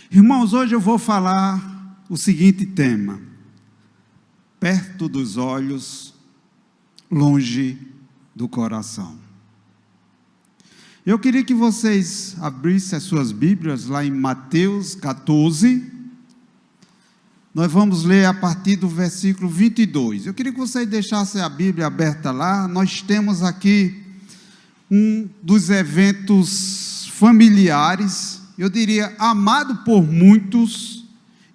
Irmãos, hoje eu vou falar o seguinte tema: perto dos olhos, longe do coração. Eu queria que vocês abrissem as suas Bíblias lá em Mateus 14. Nós vamos ler a partir do versículo 22. Eu queria que vocês deixassem a Bíblia aberta lá. Nós temos aqui um dos eventos familiares, eu diria, amado por muitos,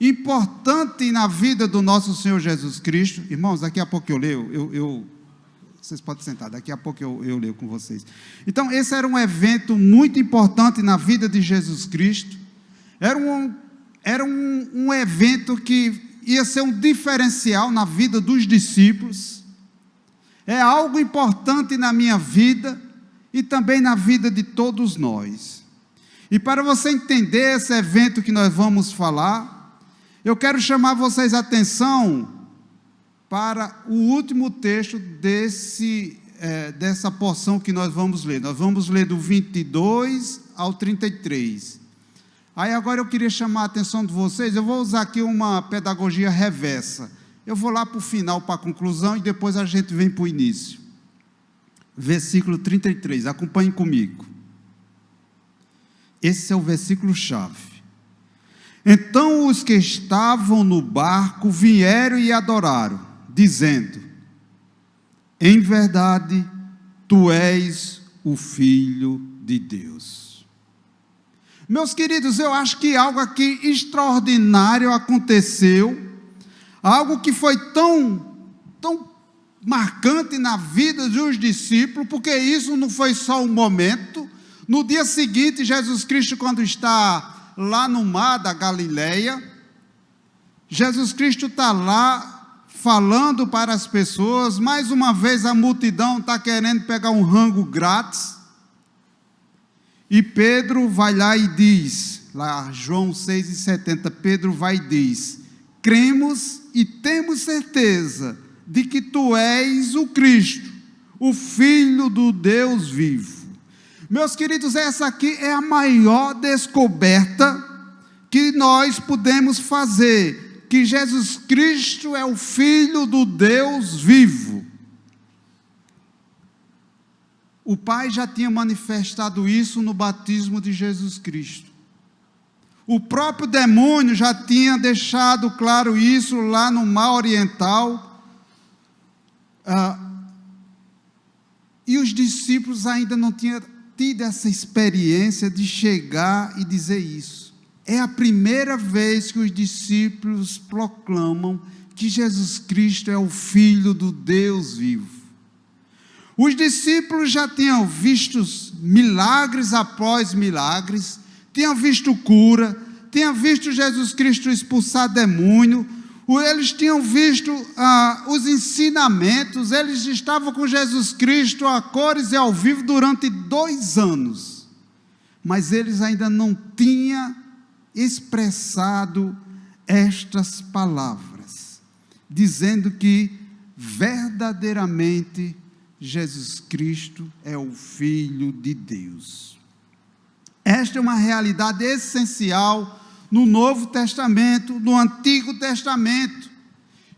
importante na vida do nosso Senhor Jesus Cristo. Irmãos, daqui a pouco eu leio, vocês podem sentar, daqui a pouco eu leio com vocês. Então, esse era um evento muito importante na vida de Jesus Cristo. Era um evento que ia ser um diferencial na vida dos discípulos. É algo importante na minha vida e também na vida de todos nós. E para você entender esse evento que nós vamos falar, eu quero chamar vocês a atenção para o último texto dessa porção que nós vamos ler. Nós vamos ler do 22 ao 33. Aí agora eu queria chamar a atenção de vocês, eu vou usar aqui uma pedagogia reversa. Eu vou lá para o final, para a conclusão, e depois a gente vem para o início. Versículo 33, acompanhem comigo. Esse é o versículo-chave. Então os que estavam no barco vieram e adoraram, dizendo: em verdade, tu és o Filho de Deus. Meus queridos, eu acho que algo aqui extraordinário aconteceu, algo que foi tão marcante na vida dos discípulos, porque isso não foi só um momento. No dia seguinte, Jesus Cristo, quando está lá no mar da Galileia, Jesus Cristo está lá falando para as pessoas. Mais uma vez a multidão está querendo pegar um rango grátis, e Pedro vai lá e diz, lá João 6,70, Pedro vai e diz: cremos e temos certeza de que tu és o Cristo, o Filho do Deus vivo. Meus queridos, essa aqui é a maior descoberta que nós podemos fazer, que Jesus Cristo é o Filho do Deus vivo. O Pai já tinha manifestado isso no batismo de Jesus Cristo. O próprio demônio já tinha deixado claro isso lá no Mar Oriental. E os discípulos ainda não tinham tido essa experiência de chegar e dizer isso. É a primeira vez que os discípulos proclamam que Jesus Cristo é o Filho do Deus vivo. Os discípulos já tinham visto milagres após milagres, tinham visto cura, tinham visto Jesus Cristo expulsar demônio, eles tinham visto os ensinamentos, eles estavam com Jesus Cristo a cores e ao vivo durante 2 anos, mas eles ainda não tinham expressado estas palavras, dizendo que verdadeiramente Jesus Cristo é o Filho de Deus. Esta é uma realidade essencial no Novo Testamento, no Antigo Testamento.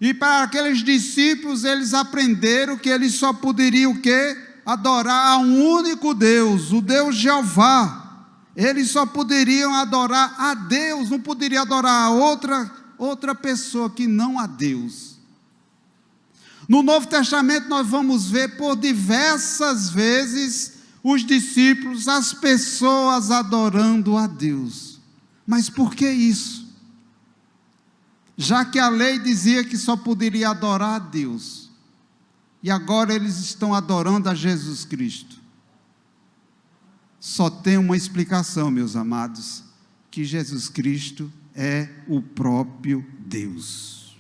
E para aqueles discípulos, eles aprenderam que eles só poderiam o quê? Adorar a um único Deus, o Deus Jeová. Eles só poderiam adorar a Deus, não poderiam adorar a outra pessoa que não a Deus. No Novo Testamento nós vamos ver por diversas vezes os discípulos, as pessoas adorando a Deus. Mas por que isso? Já que a lei dizia que só poderia adorar a Deus, e agora eles estão adorando a Jesus Cristo. Só tem uma explicação, meus amados, que Jesus Cristo é o próprio Deus.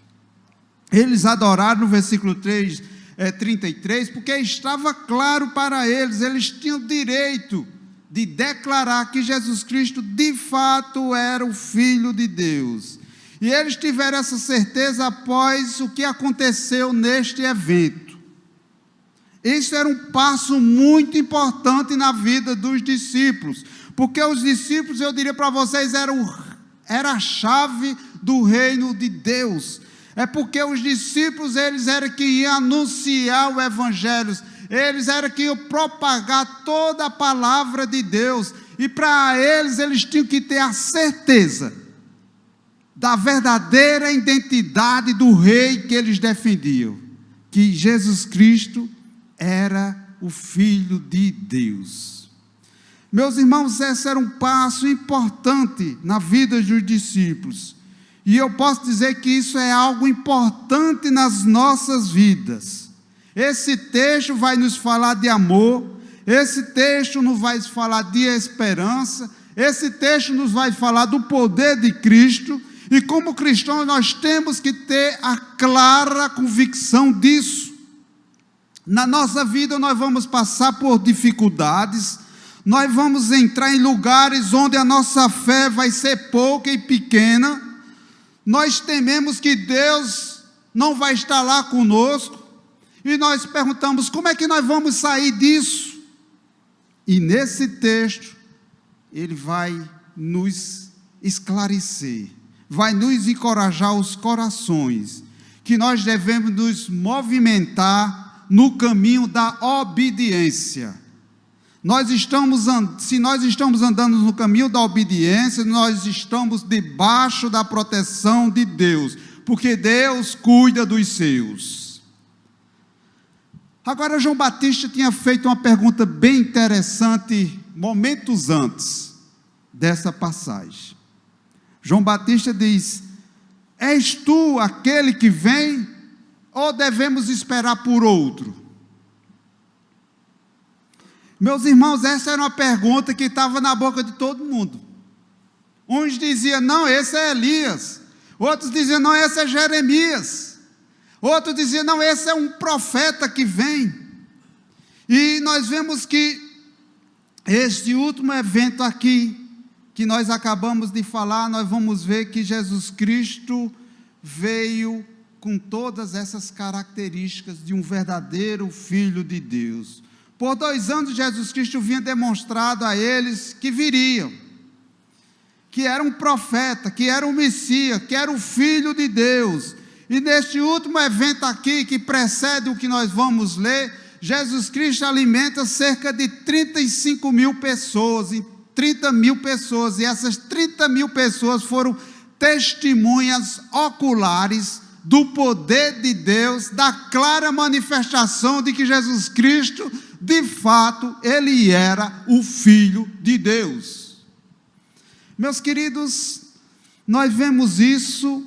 Eles adoraram no versículo 33, porque estava claro para eles, eles tinham direito de declarar que Jesus Cristo de fato era o Filho de Deus. E eles tiveram essa certeza após o que aconteceu neste evento. Isso era um passo muito importante na vida dos discípulos, porque os discípulos, eu diria para vocês, eram era a chave do reino de Deus. É porque os discípulos, eles eram que iam anunciar o evangelho, eles eram que iam propagar toda a palavra de Deus, e para eles tinham que ter a certeza da verdadeira identidade do rei que eles defendiam, que Jesus Cristo era o Filho de Deus. Meus irmãos, esse era um passo importante na vida dos discípulos, e eu posso dizer que isso é algo importante nas nossas vidas. Esse texto vai nos falar de amor, esse texto nos vai falar de esperança, esse texto nos vai falar do poder de Cristo, e como cristãos nós temos que ter a clara convicção disso. Na nossa vida nós vamos passar por dificuldades, nós vamos entrar em lugares onde a nossa fé vai ser pouca e pequena, nós tememos que Deus não vai estar lá conosco, e nós perguntamos, como é que nós vamos sair disso? E nesse texto, ele vai nos esclarecer, vai nos encorajar os corações, que nós devemos nos movimentar no caminho da obediência. Se nós estamos andando no caminho da obediência, nós estamos debaixo da proteção de Deus, porque Deus cuida dos seus. Agora, João Batista tinha feito uma pergunta bem interessante, momentos antes dessa passagem. João Batista diz: és tu aquele que vem, ou devemos esperar por outro? Meus irmãos, essa era uma pergunta que estava na boca de todo mundo. Uns diziam, não, esse é Elias. Outros diziam, não, esse é Jeremias. Outros diziam, não, esse é um profeta que vem. E nós vemos que este último evento aqui, que nós acabamos de falar, nós vamos ver que Jesus Cristo veio com todas essas características de um verdadeiro Filho de Deus. Por 2 anos, Jesus Cristo vinha demonstrado a eles que viriam, que era um profeta, que era um Messias, que era o Filho de Deus. E neste último evento aqui, que precede o que nós vamos ler, Jesus Cristo alimenta cerca de 35 mil pessoas, 30 mil pessoas, e essas 30 mil pessoas foram testemunhas oculares do poder de Deus, da clara manifestação de que Jesus Cristo, de fato, ele era o Filho de Deus. Meus queridos, nós vemos isso,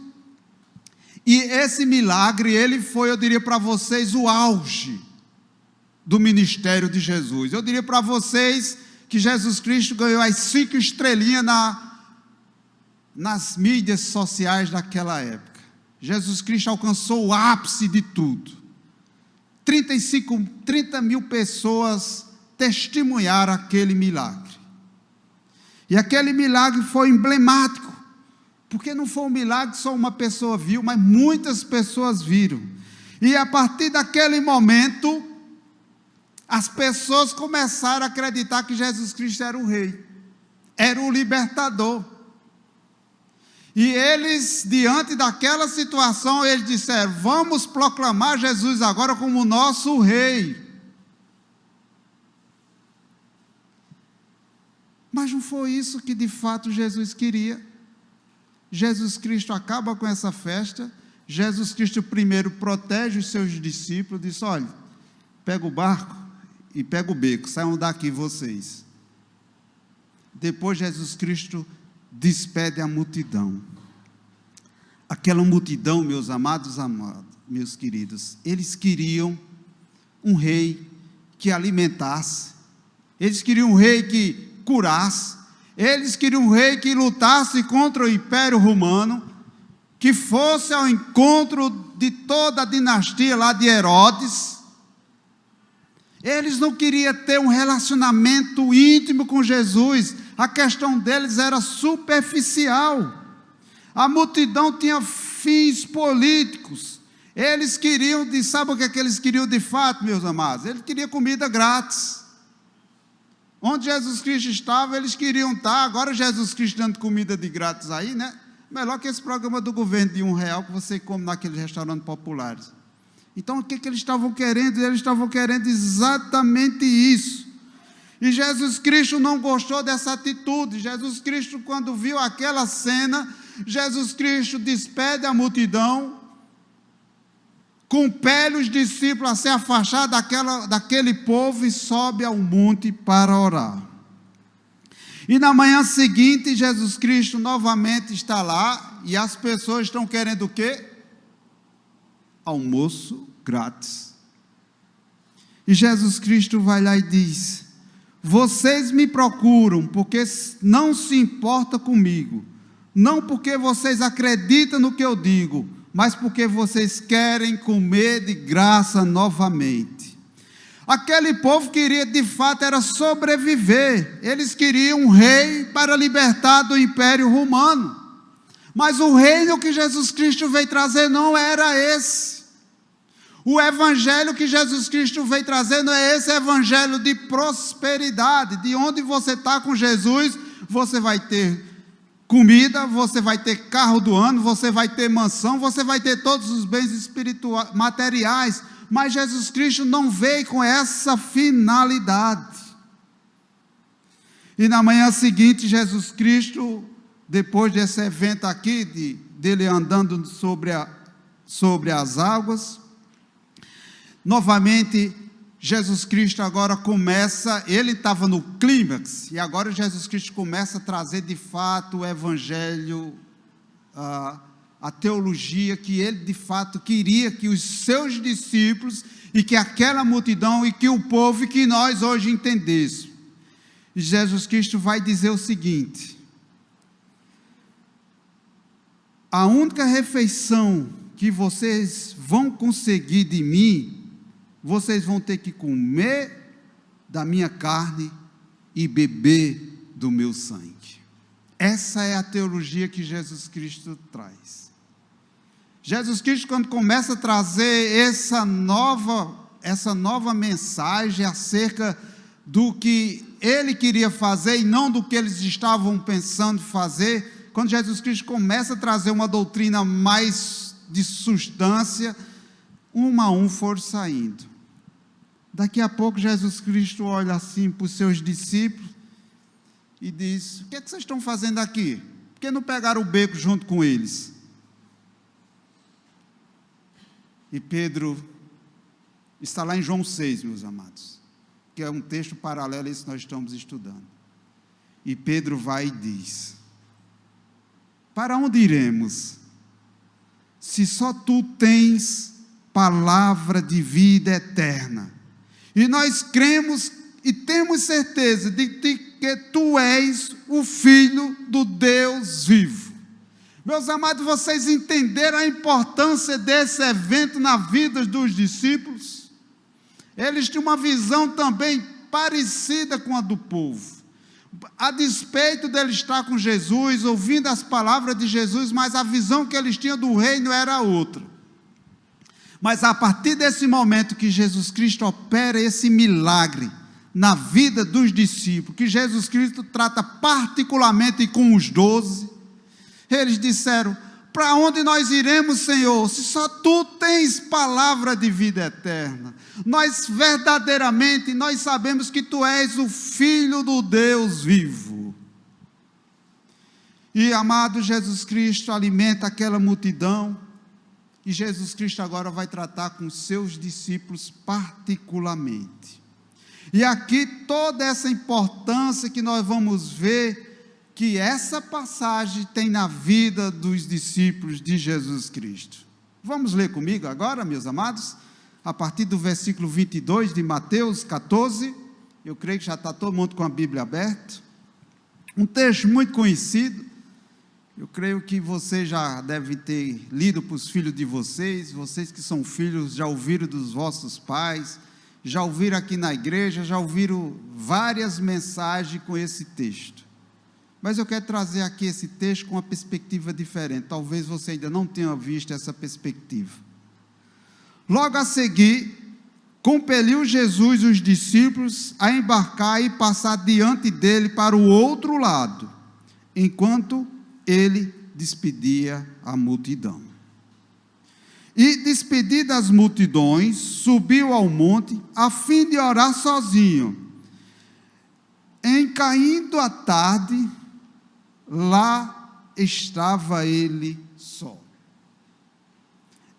e esse milagre, ele foi, eu diria para vocês, o auge do ministério de Jesus. Eu diria para vocês que Jesus Cristo ganhou as 5 estrelinhas nas mídias sociais daquela época. Jesus Cristo alcançou o ápice de tudo. 30 mil pessoas testemunharam aquele milagre. E aquele milagre foi emblemático, porque não foi um milagre que só uma pessoa viu, mas muitas pessoas viram. E a partir daquele momento, as pessoas começaram a acreditar que Jesus Cristo era o rei, era o libertador. E eles, diante daquela situação, eles disseram, vamos proclamar Jesus agora como nosso rei. Mas não foi isso que de fato Jesus queria. Jesus Cristo acaba com essa festa. Jesus Cristo primeiro protege os seus discípulos, diz, olha, pega o barco e pega o beco, saiam daqui vocês. Depois Jesus Cristo despede a multidão. Aquela multidão, meus amados, meus queridos, eles queriam um rei que alimentasse, eles queriam um rei que curasse, eles queriam um rei que lutasse contra o Império Romano, que fosse ao encontro de toda a dinastia lá de Herodes. Eles não queriam ter um relacionamento íntimo com Jesus, a questão deles era superficial. A multidão tinha fins políticos, eles queriam, sabe o que eles queriam de fato, meus amados? Eles queriam comida grátis. Onde Jesus Cristo estava, eles queriam estar. Agora Jesus Cristo dando comida de grátis aí, né? Melhor que esse programa do governo de R$1 que você come naqueles restaurantes populares. Então, o que eles estavam querendo? Eles estavam querendo exatamente isso. E Jesus Cristo não gostou dessa atitude. Jesus Cristo, quando viu aquela cena, Jesus Cristo despede a multidão, compele os discípulos a se afastar daquele povo e sobe ao monte para orar. E na manhã seguinte, Jesus Cristo novamente está lá, e as pessoas estão querendo o quê? Almoço grátis. E Jesus Cristo vai lá e diz: vocês me procuram porque não se importa comigo, não porque vocês acreditam no que eu digo, mas porque vocês querem comer de graça novamente. Aquele povo queria, de fato, era sobreviver. Eles queriam um rei para libertar do Império Romano. Mas o reino que Jesus Cristo veio trazer não era esse. O evangelho que Jesus Cristo veio trazer não é esse evangelho de prosperidade, de onde você está com Jesus, você vai ter comida, você vai ter carro do ano, você vai ter mansão, você vai ter todos os bens espirituais, materiais. Mas Jesus Cristo não veio com essa finalidade. E na manhã seguinte, Jesus Cristo, depois desse evento aqui, dele andando sobre as águas, novamente, Jesus Cristo agora começa, ele estava no clímax, e agora Jesus Cristo começa a trazer de fato o evangelho, a teologia que ele de fato queria que os seus discípulos e que aquela multidão e que o povo e que nós hoje entendêssemos. E Jesus Cristo vai dizer o seguinte: a única refeição que vocês vão conseguir de mim, vocês vão ter que comer da minha carne e beber do meu sangue. Essa é a teologia que Jesus Cristo traz. Jesus Cristo, quando começa a trazer essa nova mensagem acerca do que ele queria fazer e não do que eles estavam pensando fazer, quando Jesus Cristo começa a trazer uma doutrina mais de substância, um a um foram saindo. Daqui a pouco Jesus Cristo olha assim para os seus discípulos e diz: o que é que vocês estão fazendo aqui? Por que não pegaram o beco junto com eles? E Pedro está lá em João 6, meus amados, que é um texto paralelo a esse que nós estamos estudando. E Pedro vai e diz: para onde iremos, se só tu tens palavra de vida eterna, e nós cremos e temos certeza de que tu és o Filho do Deus vivo. Meus amados, vocês entenderam a importância desse evento na vida dos discípulos? Eles tinham uma visão também parecida com a do povo. A despeito dele estar com Jesus, ouvindo as palavras de Jesus, mas a visão que eles tinham do reino era outra. Mas a partir desse momento que Jesus Cristo opera esse milagre na vida dos discípulos, que Jesus Cristo trata particularmente com os 12, eles disseram: para onde nós iremos, Senhor, se só tu tens palavra de vida eterna? Nós verdadeiramente, nós sabemos que tu és o Filho do Deus vivo. E amado, Jesus Cristo alimenta aquela multidão, e Jesus Cristo agora vai tratar com seus discípulos particularmente. E aqui toda essa importância que nós vamos ver, que essa passagem tem na vida dos discípulos de Jesus Cristo. Vamos ler comigo agora, meus amados, a partir do versículo 22 de Mateus 14, eu creio que já está todo mundo com a Bíblia aberta, um texto muito conhecido, eu creio que vocês já devem ter lido para os filhos de vocês que são filhos já ouviram dos vossos pais, já ouviram aqui na igreja, já ouviram várias mensagens com esse texto. Mas eu quero trazer aqui esse texto com uma perspectiva diferente. Talvez você ainda não tenha visto essa perspectiva. Logo a seguir, compeliu Jesus os discípulos a embarcar e passar diante dele para o outro lado, enquanto ele despedia a multidão. E, despedidas as multidões, subiu ao monte, a fim de orar sozinho. Em caindo a tarde, lá estava ele só.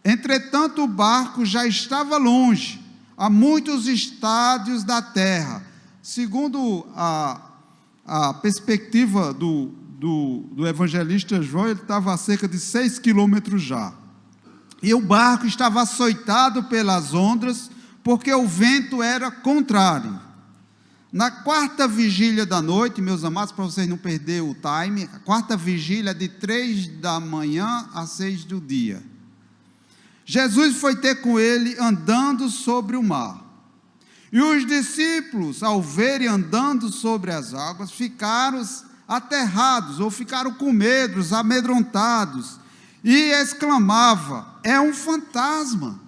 Entretanto, o barco já estava longe, a muitos estádios da terra. Segundo a perspectiva do evangelista João, ele estava a cerca de 6 quilômetros já. E o barco estava açoitado pelas ondas, porque o vento era contrário. Na quarta vigília da noite, meus amados, para vocês não perderem o time, a quarta vigília de 3 da manhã a 6 do dia. Jesus foi ter com ele andando sobre o mar. E os discípulos, ao verem andando sobre as águas, ficaram aterrados, ou ficaram com medo, amedrontados, e exclamava: é um fantasma.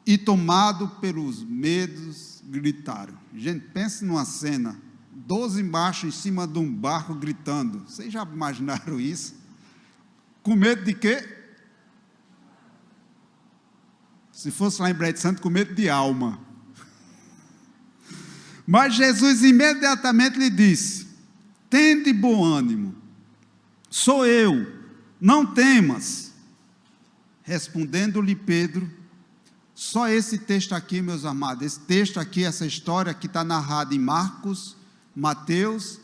E tomado pelos medos, gritaram. Gente, pense numa cena, 12 machos em cima de um barco gritando. Vocês já imaginaram isso? Com medo de quê? Se fosse lá em Brejo Santo, com medo de alma. Mas Jesus imediatamente lhe disse: tende bom ânimo, sou eu, não temas. Respondendo-lhe Pedro, só esse texto aqui, meus amados, esse texto aqui, essa história que está narrada em Marcos, Mateus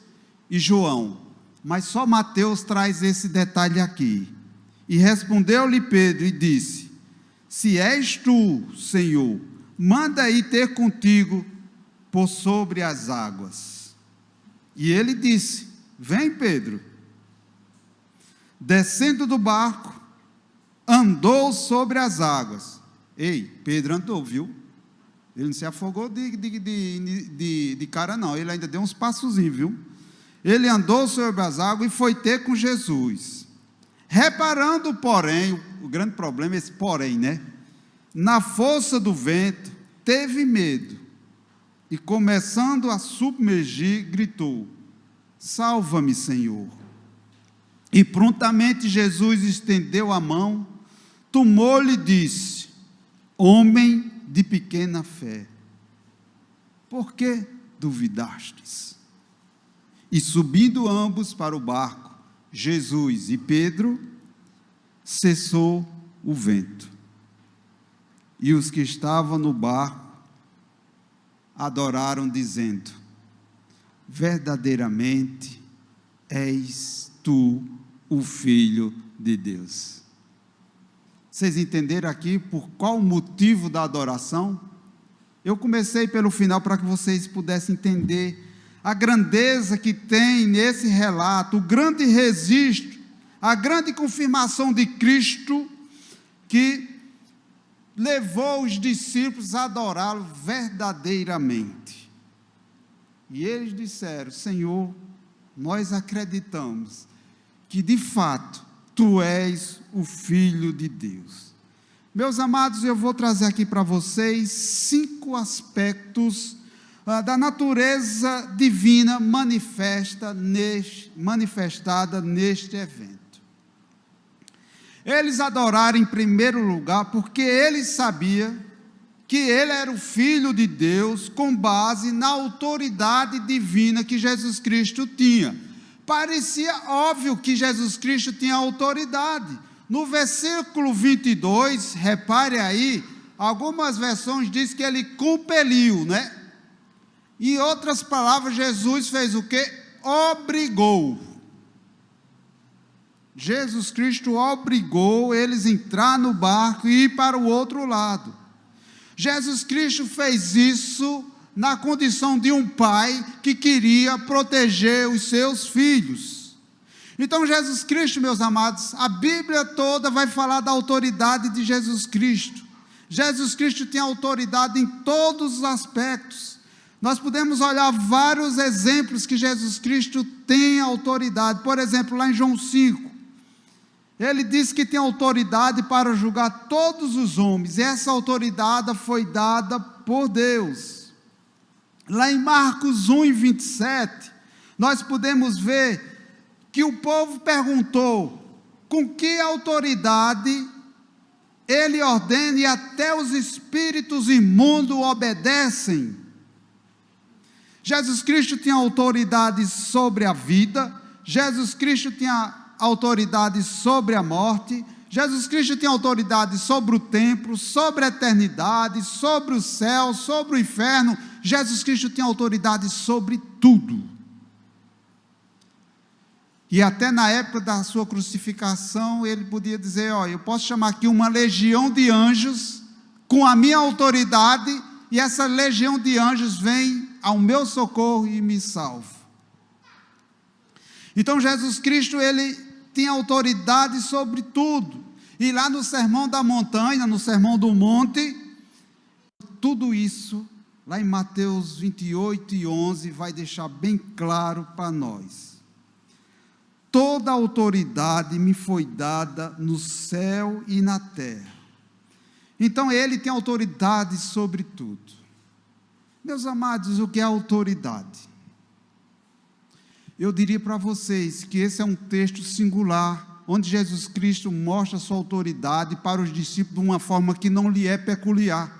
e João, mas só Mateus traz esse detalhe aqui. E respondeu-lhe Pedro e disse: se és tu, Senhor, manda ir ter contigo por sobre as águas. E ele disse: vem, Pedro. Descendo do barco, andou sobre as águas. Ei, Pedro andou, viu? Ele não se afogou de cara não, ele ainda deu uns passozinhos, viu? Ele andou sobre as águas e foi ter com Jesus. Reparando, porém, o grande problema é esse porém, né? Na força do vento, teve medo, e começando a submergir, gritou: salva-me, Senhor. E prontamente Jesus estendeu a mão, tomou-lhe e disse: homem de pequena fé, por que duvidastes? E subindo ambos para o barco, Jesus e Pedro, cessou o vento. E os que estavam no barco adoraram, dizendo: verdadeiramente és tu o Filho de Deus. Vocês entenderam aqui por qual o motivo da adoração? Eu comecei pelo final para que vocês pudessem entender a grandeza que tem nesse relato, o grande registro, a grande confirmação de Cristo, que levou os discípulos a adorá-lo verdadeiramente. E eles disseram: Senhor, nós acreditamos que de fato tu és o Filho de Deus. Meus amados, eu vou trazer aqui para vocês 5 aspectos da natureza divina manifestada neste evento. Eles adoraram em primeiro lugar porque eles sabiam que ele era o Filho de Deus, com base na autoridade divina que Jesus Cristo tinha. Parecia óbvio que Jesus Cristo tinha autoridade. No versículo 22, repare aí, algumas versões dizem que ele compeliu, né? Em outras palavras, Jesus fez o quê? Obrigou. Jesus Cristo obrigou eles a entrar no barco e ir para o outro lado. Jesus Cristo fez isso na condição de um pai que queria proteger os seus filhos. Então Jesus Cristo, meus amados, a Bíblia toda vai falar da autoridade de Jesus Cristo. Jesus Cristo tem autoridade em todos os aspectos. Nós podemos olhar vários exemplos que Jesus Cristo tem autoridade. Por exemplo, lá em João 5, Ele diz que tem autoridade para julgar todos os homens, e essa autoridade foi dada por Deus. Lá em Marcos 1:27, nós podemos ver que o povo perguntou com que autoridade ele ordena e até os espíritos imundos obedecem. Jesus Cristo tinha autoridade sobre a vida, Jesus Cristo tinha autoridade sobre a morte, Jesus Cristo tem autoridade sobre o templo, sobre a eternidade, sobre o céu, sobre o inferno. Jesus Cristo tem autoridade sobre tudo. E até na época da sua crucificação, ele podia dizer, eu posso chamar aqui uma legião de anjos, com a minha autoridade, e essa legião de anjos vem ao meu socorro e me salva. Então Jesus Cristo, ele tem autoridade sobre tudo, e lá no Sermão da Montanha, no Sermão do Monte, tudo isso, lá em Mateus 28:11, vai deixar bem claro para nós. Toda autoridade me foi dada no céu e na terra. Então ele tem autoridade sobre tudo. Meus amados, o que é autoridade? Eu diria para vocês que esse é um texto singular, onde Jesus Cristo mostra sua autoridade para os discípulos de uma forma que não lhe é peculiar.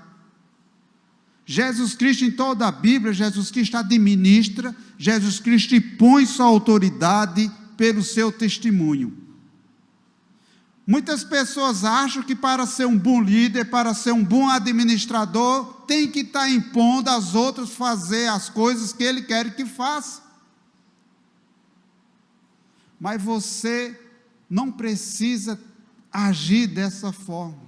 Jesus Cristo, em toda a Bíblia, Jesus Cristo administra, Jesus Cristo impõe sua autoridade pelo seu testemunho. Muitas pessoas acham que para ser um bom líder, para ser um bom administrador, tem que estar impondo aos outros fazer as coisas que ele quer que faça. Mas você não precisa agir dessa forma.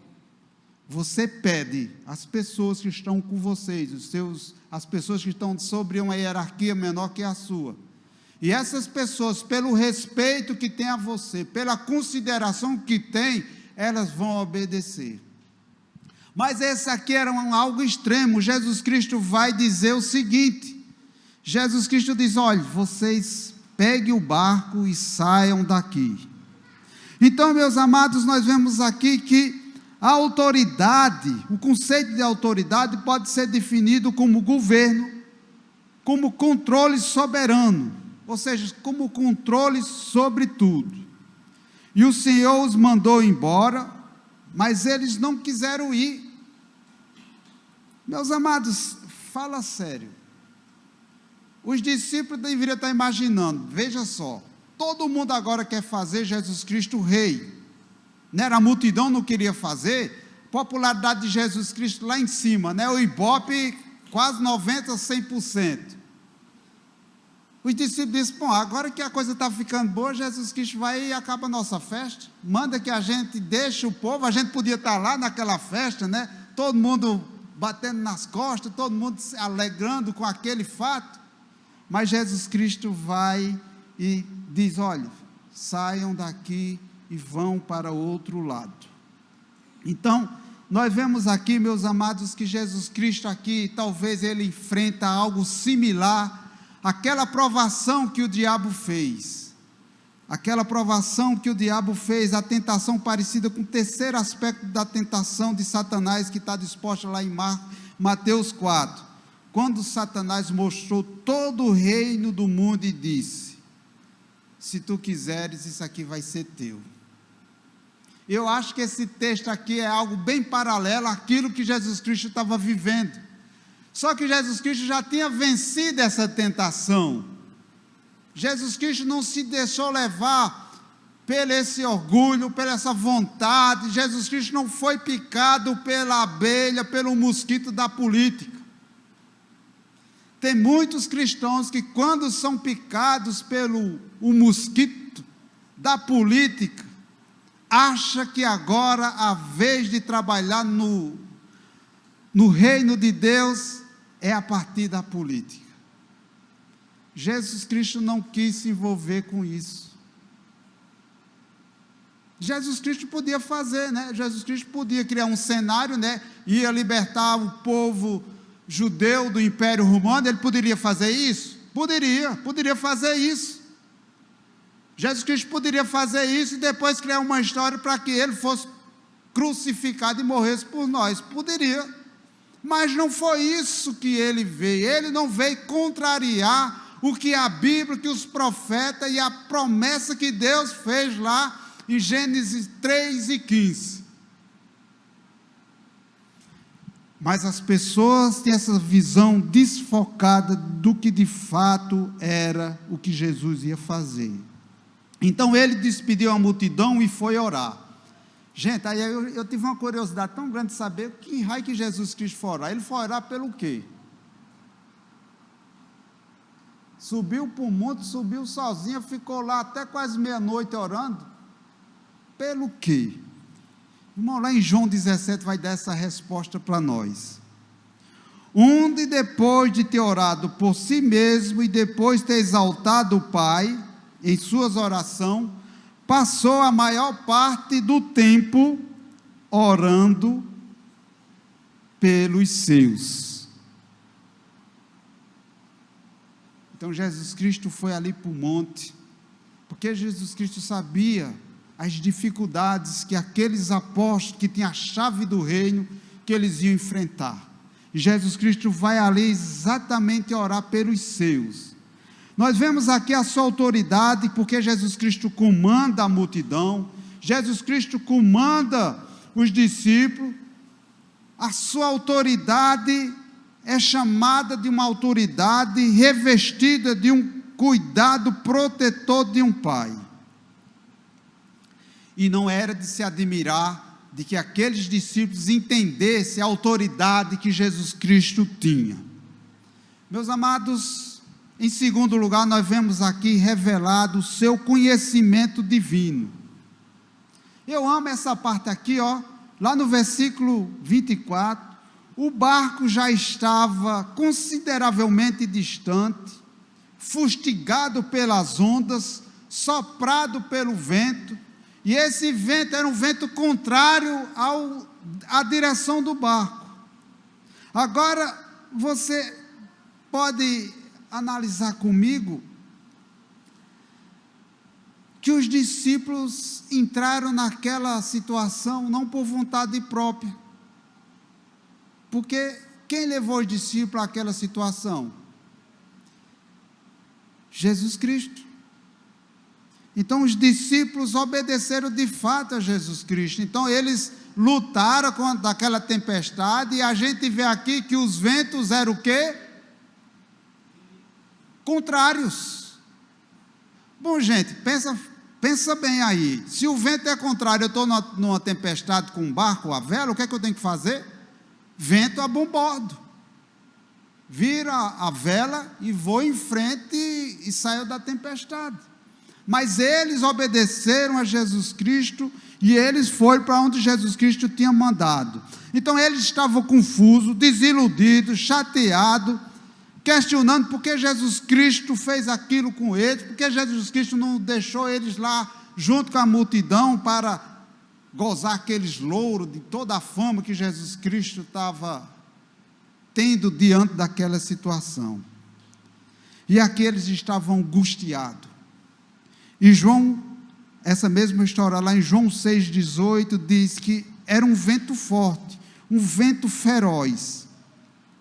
Você pede às pessoas que estão com vocês, as pessoas que estão sobre uma hierarquia menor que a sua. E essas pessoas, pelo respeito que tem a você, pela consideração que tem, elas vão obedecer. Mas esse aqui era algo extremo. Jesus Cristo vai dizer o seguinte, Jesus Cristo diz, olha, vocês peguem o barco e saiam daqui. Então, meus amados, nós vemos aqui que a autoridade, o conceito de autoridade pode ser definido como governo, como controle soberano, ou seja, como controle sobre tudo. E o Senhor os mandou embora, mas eles não quiseram ir. Meus amados, fala sério. Os discípulos deveriam estar imaginando, veja só, todo mundo agora quer fazer Jesus Cristo rei. Não era a multidão não queria fazer, popularidade de Jesus Cristo lá em cima, o Ibope quase 90%, 100%. Os discípulos disseram, agora que a coisa está ficando boa, Jesus Cristo vai e acaba a nossa festa, manda que a gente deixe o povo, a gente podia estar lá naquela festa, todo mundo batendo nas costas, todo mundo se alegrando com aquele fato. Mas Jesus Cristo vai e diz, olha, saiam daqui e vão para o outro lado. Então, nós vemos aqui, meus amados, que Jesus Cristo aqui, talvez ele enfrenta algo similar àquela provação que o diabo fez. Aquela provação que o diabo fez, a tentação parecida com o terceiro aspecto da tentação de Satanás, que está disposta lá em Mateus 4. Quando Satanás mostrou todo o reino do mundo e disse, se tu quiseres, isso aqui vai ser teu. Eu acho que esse texto aqui é algo bem paralelo àquilo que Jesus Cristo estava vivendo. Só que Jesus Cristo já tinha vencido essa tentação. Jesus Cristo não se deixou levar pelo esse orgulho, pela essa vontade. Jesus Cristo não foi picado pela abelha, pelo mosquito da política. Tem muitos cristãos que quando são picados pelo mosquito da política, acha que agora a vez de trabalhar no reino de Deus é a partir da política. Jesus Cristo não quis se envolver com isso. Jesus Cristo podia fazer, Jesus Cristo podia criar um cenário, ia libertar o povo judeu do Império Romano, ele poderia fazer isso? Poderia fazer isso. Jesus Cristo poderia fazer isso e depois criar uma história para que ele fosse crucificado e morresse por nós. Poderia, mas não foi isso que ele veio. Ele não veio contrariar o que a Bíblia, que os profetas e a promessa que Deus fez lá em Gênesis 3:15. Mas as pessoas têm essa visão desfocada do que de fato era o que Jesus ia fazer. Então ele despediu a multidão e foi orar. Gente, aí eu tive uma curiosidade tão grande de saber que raio que Jesus Cristo foi orar. Ele foi orar pelo quê? Subiu para o monte, subiu sozinho, ficou lá até quase meia-noite orando. Pelo quê? Irmão, lá em João 17 vai dar essa resposta para nós. Onde depois de ter orado por si mesmo e depois ter exaltado o Pai em suas orações, passou a maior parte do tempo orando pelos seus. Então Jesus Cristo foi ali para o monte, porque Jesus Cristo sabia as dificuldades que aqueles apóstolos que tinham a chave do reino, que eles iam enfrentar. E Jesus Cristo vai ali exatamente orar pelos seus. Nós vemos aqui a sua autoridade, porque Jesus Cristo comanda a multidão, Jesus Cristo comanda os discípulos. A sua autoridade é chamada de uma autoridade revestida de um cuidado protetor de um pai. E não era de se admirar de que aqueles discípulos entendessem a autoridade que Jesus Cristo tinha. Meus amados, em segundo lugar, nós vemos aqui revelado o seu conhecimento divino. Eu amo essa parte aqui, lá no versículo 24, o barco já estava consideravelmente distante, fustigado pelas ondas, soprado pelo vento, e esse vento era um vento contrário à direção do barco. Agora, você pode analisar comigo que os discípulos entraram naquela situação não por vontade própria, porque quem levou os discípulos àquela situação? Jesus Cristo. Então os discípulos obedeceram de fato a Jesus Cristo. Então eles lutaram contra aquela tempestade, e a gente vê aqui que os ventos eram o quê? Contrários. Bom, gente, pensa bem aí. Se o vento é contrário, eu estou numa tempestade com um barco à vela, o que é que eu tenho que fazer? Vento a bombordo. Vira a vela e vou em frente e saio da tempestade. Mas eles obedeceram a Jesus Cristo e eles foram para onde Jesus Cristo tinha mandado. Então eles estavam confusos, desiludidos, chateados, questionando por que Jesus Cristo fez aquilo com eles, por que Jesus Cristo não deixou eles lá junto com a multidão para gozar aqueles louros de toda a fama que Jesus Cristo estava tendo diante daquela situação. E aqueles estavam angustiados. E João, essa mesma história lá em João 6,18, diz que era um vento forte, um vento feroz.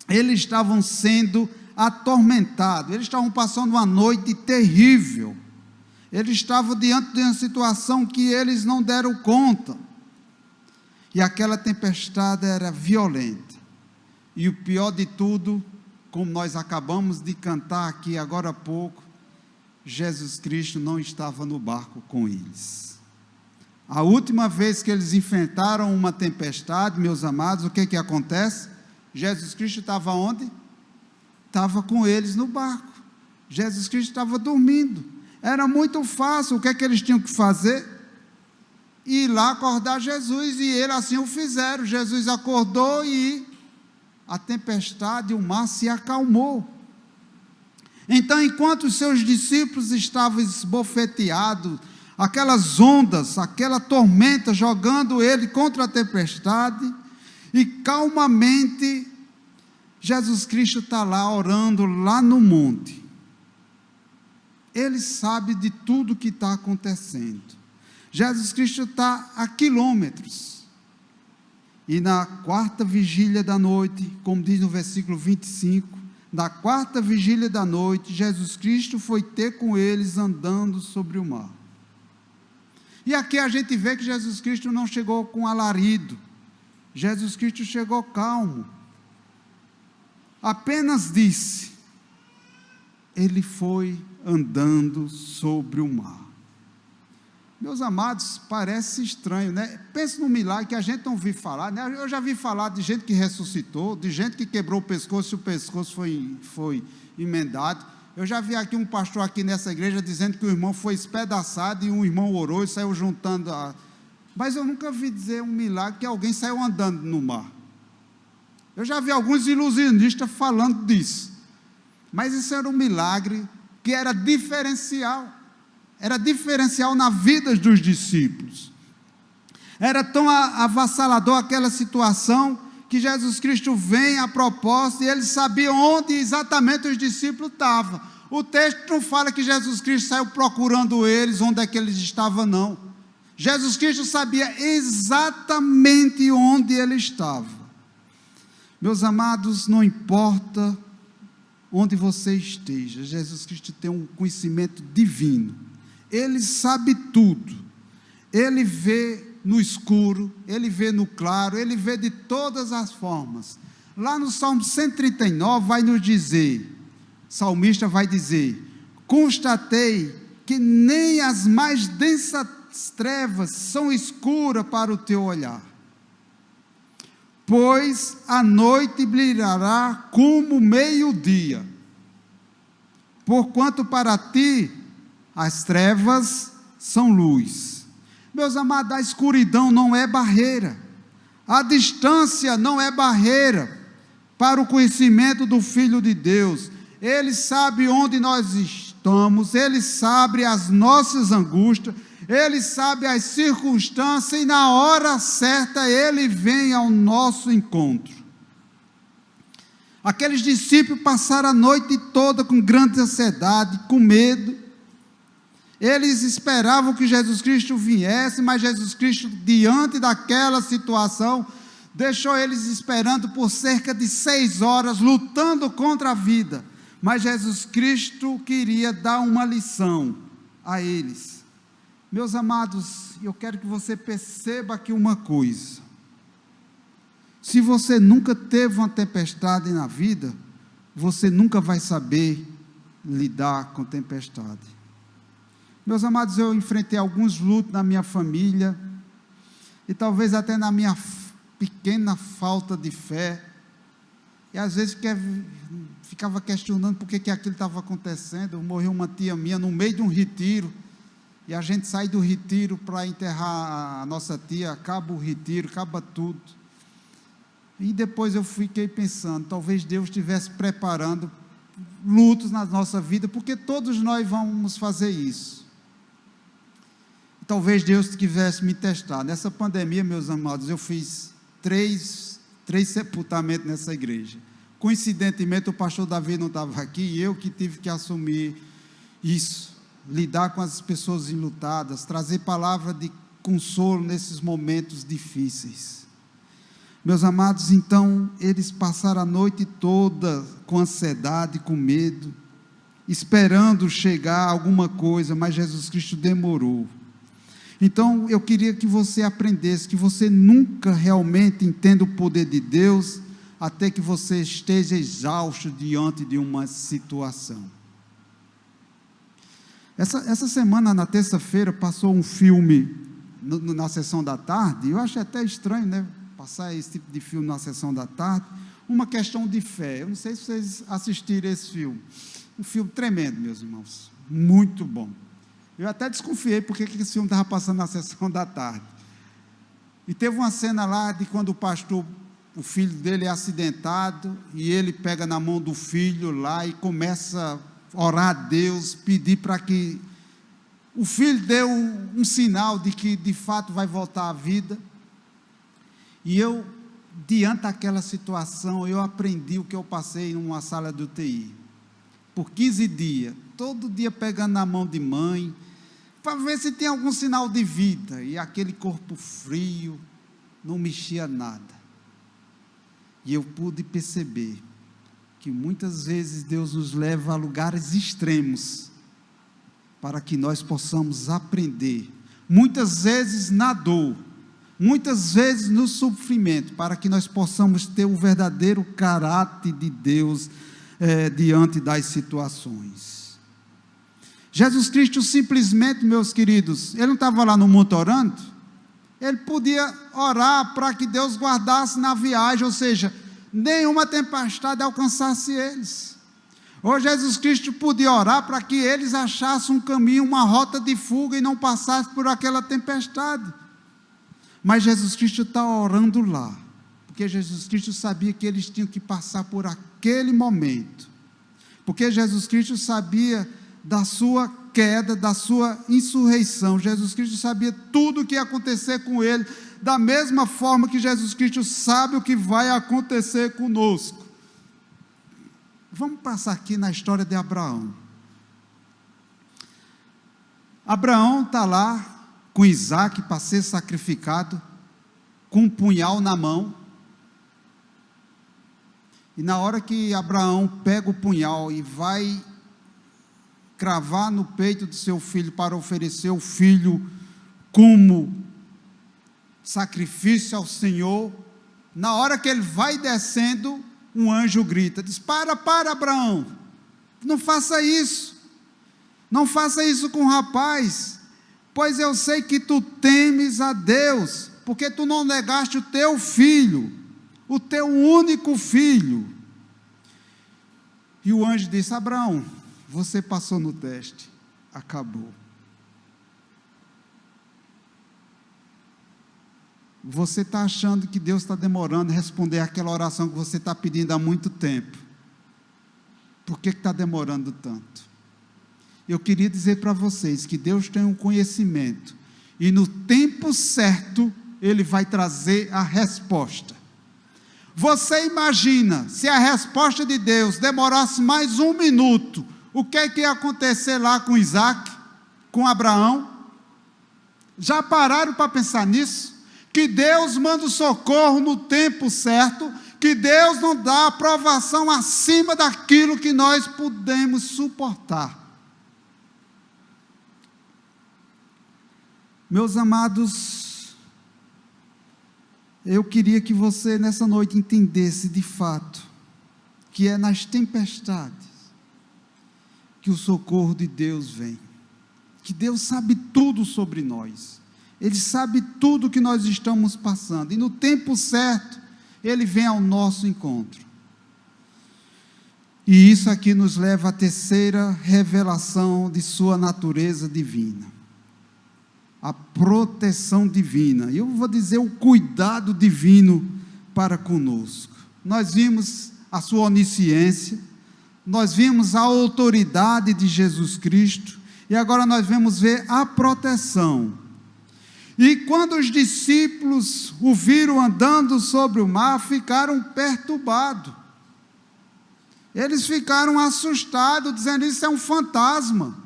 Eles estavam sendo atormentados, eles estavam passando uma noite terrível. Eles estavam diante de uma situação que eles não deram conta. E aquela tempestade era violenta. E o pior de tudo, como nós acabamos de cantar aqui agora há pouco, Jesus Cristo não estava no barco com eles. A última vez que eles enfrentaram uma tempestade, meus amados, o que acontece? Jesus Cristo estava onde? Estava com eles no barco. Jesus Cristo estava dormindo. Era muito fácil. O que eles tinham que fazer? Ir lá acordar Jesus, e eles assim o fizeram. Jesus acordou e a tempestade, o mar se acalmou. Então, enquanto os seus discípulos estavam esbofeteados, aquelas ondas, aquela tormenta jogando ele contra a tempestade, e calmamente Jesus Cristo está lá orando lá no monte. Ele sabe de tudo que está acontecendo. Jesus Cristo está a quilômetros. E na quarta vigília da noite, como diz no versículo 25, na quarta vigília da noite, Jesus Cristo foi ter com eles andando sobre o mar. E aqui a gente vê que Jesus Cristo não chegou com alarido. Jesus Cristo chegou calmo. Apenas disse, ele foi andando sobre o mar. Meus amados, parece estranho, né? Pense no milagre que a gente não ouviu falar, né? Eu já vi falar de gente que ressuscitou, de gente que quebrou o pescoço e o pescoço foi emendado. Eu já vi aqui um pastor aqui nessa igreja dizendo que o irmão foi espedaçado e um irmão orou e saiu juntando. Mas eu nunca vi dizer um milagre que alguém saiu andando no mar. Eu já vi alguns ilusionistas falando disso. Mas isso era um milagre que era diferencial. Era diferencial na vida dos discípulos. Era tão avassalador aquela situação que Jesus Cristo vem a propósito e ele sabia onde exatamente os discípulos estavam. O texto não fala que Jesus Cristo saiu procurando eles, onde é que eles estavam, não. Jesus Cristo sabia exatamente onde ele estava. Meus amados, não importa onde você esteja, Jesus Cristo tem um conhecimento divino. Ele sabe tudo. Ele vê no escuro, ele vê no claro, ele vê de todas as formas. Lá no Salmo 139 vai nos dizer, o salmista vai dizer, constatei que nem as mais densas trevas são escuras para o teu olhar, pois a noite brilhará como meio-dia, porquanto para ti as trevas são luz. Meus amados, a escuridão não é barreira, a distância não é barreira para o conhecimento do Filho de Deus. Ele sabe onde nós estamos, Ele sabe as nossas angústias, Ele sabe as circunstâncias e na hora certa Ele vem ao nosso encontro. Aqueles discípulos passaram a noite toda com grande ansiedade, com medo. Eles esperavam que Jesus Cristo viesse, mas Jesus Cristo, diante daquela situação, deixou eles esperando por cerca de 6 horas, lutando contra a vida. Mas Jesus Cristo queria dar uma lição a eles. Meus amados, eu quero que você perceba aqui uma coisa. Se você nunca teve uma tempestade na vida, você nunca vai saber lidar com tempestade. Meus amados, eu enfrentei alguns lutos na minha família, e talvez até na minha pequena falta de fé, e às vezes ficava questionando por que aquilo estava acontecendo. Morreu uma tia minha no meio de um retiro, e a gente sai do retiro para enterrar a nossa tia, acaba o retiro, acaba tudo, e depois eu fiquei pensando, talvez Deus estivesse preparando lutos na nossa vida, porque todos nós vamos fazer isso. Talvez Deus quisesse me testar. Nessa pandemia, meus amados, eu fiz três sepultamentos nessa igreja. Coincidentemente, o pastor Davi não estava aqui, e eu que tive que assumir isso, lidar com as pessoas enlutadas, trazer palavra de consolo nesses momentos difíceis. Meus amados, então, eles passaram a noite toda com ansiedade, com medo, esperando chegar alguma coisa, mas Jesus Cristo demorou. Então, eu queria que você aprendesse que você nunca realmente entenda o poder de Deus até que você esteja exausto diante de uma situação. Essa semana, na terça-feira, passou um filme na sessão da tarde. Eu achei até estranho, né, passar esse tipo de filme na sessão da tarde. Uma questão de fé. Eu não sei se vocês assistiram esse filme. Um filme tremendo, meus irmãos. Muito bom. Eu até desconfiei porque esse filme estava passando na sessão da tarde. E teve uma cena lá de quando o pastor, o filho dele é acidentado, e ele pega na mão do filho lá e começa a orar a Deus, pedir para que o filho dê um sinal de que de fato vai voltar à vida. E eu, diante daquela situação, eu aprendi o que eu passei numa sala de UTI. por 15 dias, todo dia pegando na mão de mãe, para ver se tem algum sinal de vida, e aquele corpo frio, não mexia nada. E eu pude perceber que muitas vezes Deus nos leva a lugares extremos, para que nós possamos aprender, muitas vezes na dor, muitas vezes no sofrimento, para que nós possamos ter o verdadeiro caráter de Deus diante das situações. Jesus Cristo simplesmente, meus queridos, ele não estava lá no monte orando, ele podia orar para que Deus guardasse na viagem, ou seja, nenhuma tempestade alcançasse eles. Ou Jesus Cristo podia orar para que eles achassem um caminho, uma rota de fuga e não passassem por aquela tempestade. Mas Jesus Cristo está orando lá, porque Jesus Cristo sabia que eles tinham que passar por aquele momento, porque Jesus Cristo sabia da sua queda, da sua insurreição. Jesus Cristo sabia tudo o que ia acontecer com ele, da mesma forma que Jesus Cristo sabe o que vai acontecer conosco. Vamos passar aqui na história de Abraão. Abraão está lá com Isaac para ser sacrificado, com um punhal na mão, e na hora que Abraão pega o punhal e vai cravar no peito de seu filho para oferecer o filho como sacrifício ao Senhor, na hora que ele vai descendo, um anjo grita, diz, para Abraão, não faça isso com o rapaz, pois eu sei que tu temes a Deus, porque tu não negaste o teu filho, o teu único filho. E o anjo disse, Abraão, você passou no teste, acabou. Você está achando que Deus está demorando a responder aquela oração que você está pedindo há muito tempo. Por que está demorando tanto? Eu queria dizer para vocês que Deus tem um conhecimento, e no tempo certo, Ele vai trazer a resposta. Você imagina, se a resposta de Deus demorasse mais 1 minuto, o que ia acontecer lá com Isaac, com Abraão? Já pararam para pensar nisso? Que Deus manda o socorro no tempo certo, que Deus não dá aprovação acima daquilo que nós podemos suportar. Meus amados, eu queria que você nessa noite entendesse de fato, que é nas tempestades que o socorro de Deus vem, que Deus sabe tudo sobre nós, Ele sabe tudo que nós estamos passando, e no tempo certo, Ele vem ao nosso encontro. E isso aqui nos leva à terceira revelação de sua natureza divina, a proteção divina, e eu vou dizer o cuidado divino para conosco. Nós vimos a sua onisciência, nós vimos a autoridade de Jesus Cristo, e agora nós vamos ver a proteção. E quando os discípulos o viram andando sobre o mar, ficaram perturbados, eles ficaram assustados, dizendo, isso é um fantasma.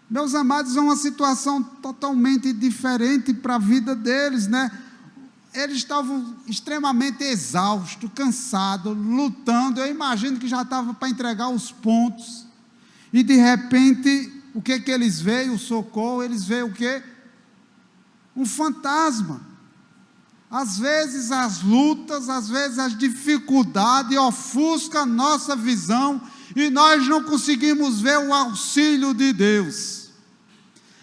Meus amados, é uma situação totalmente diferente para a vida deles, né? Eles estavam extremamente exaustos, cansados, lutando, eu imagino que já estava para entregar os pontos, e de repente, o que eles veem? O socorro, eles veem o quê? Um fantasma. Às vezes as lutas, às vezes as dificuldades ofuscam a nossa visão, e nós não conseguimos ver o auxílio de Deus.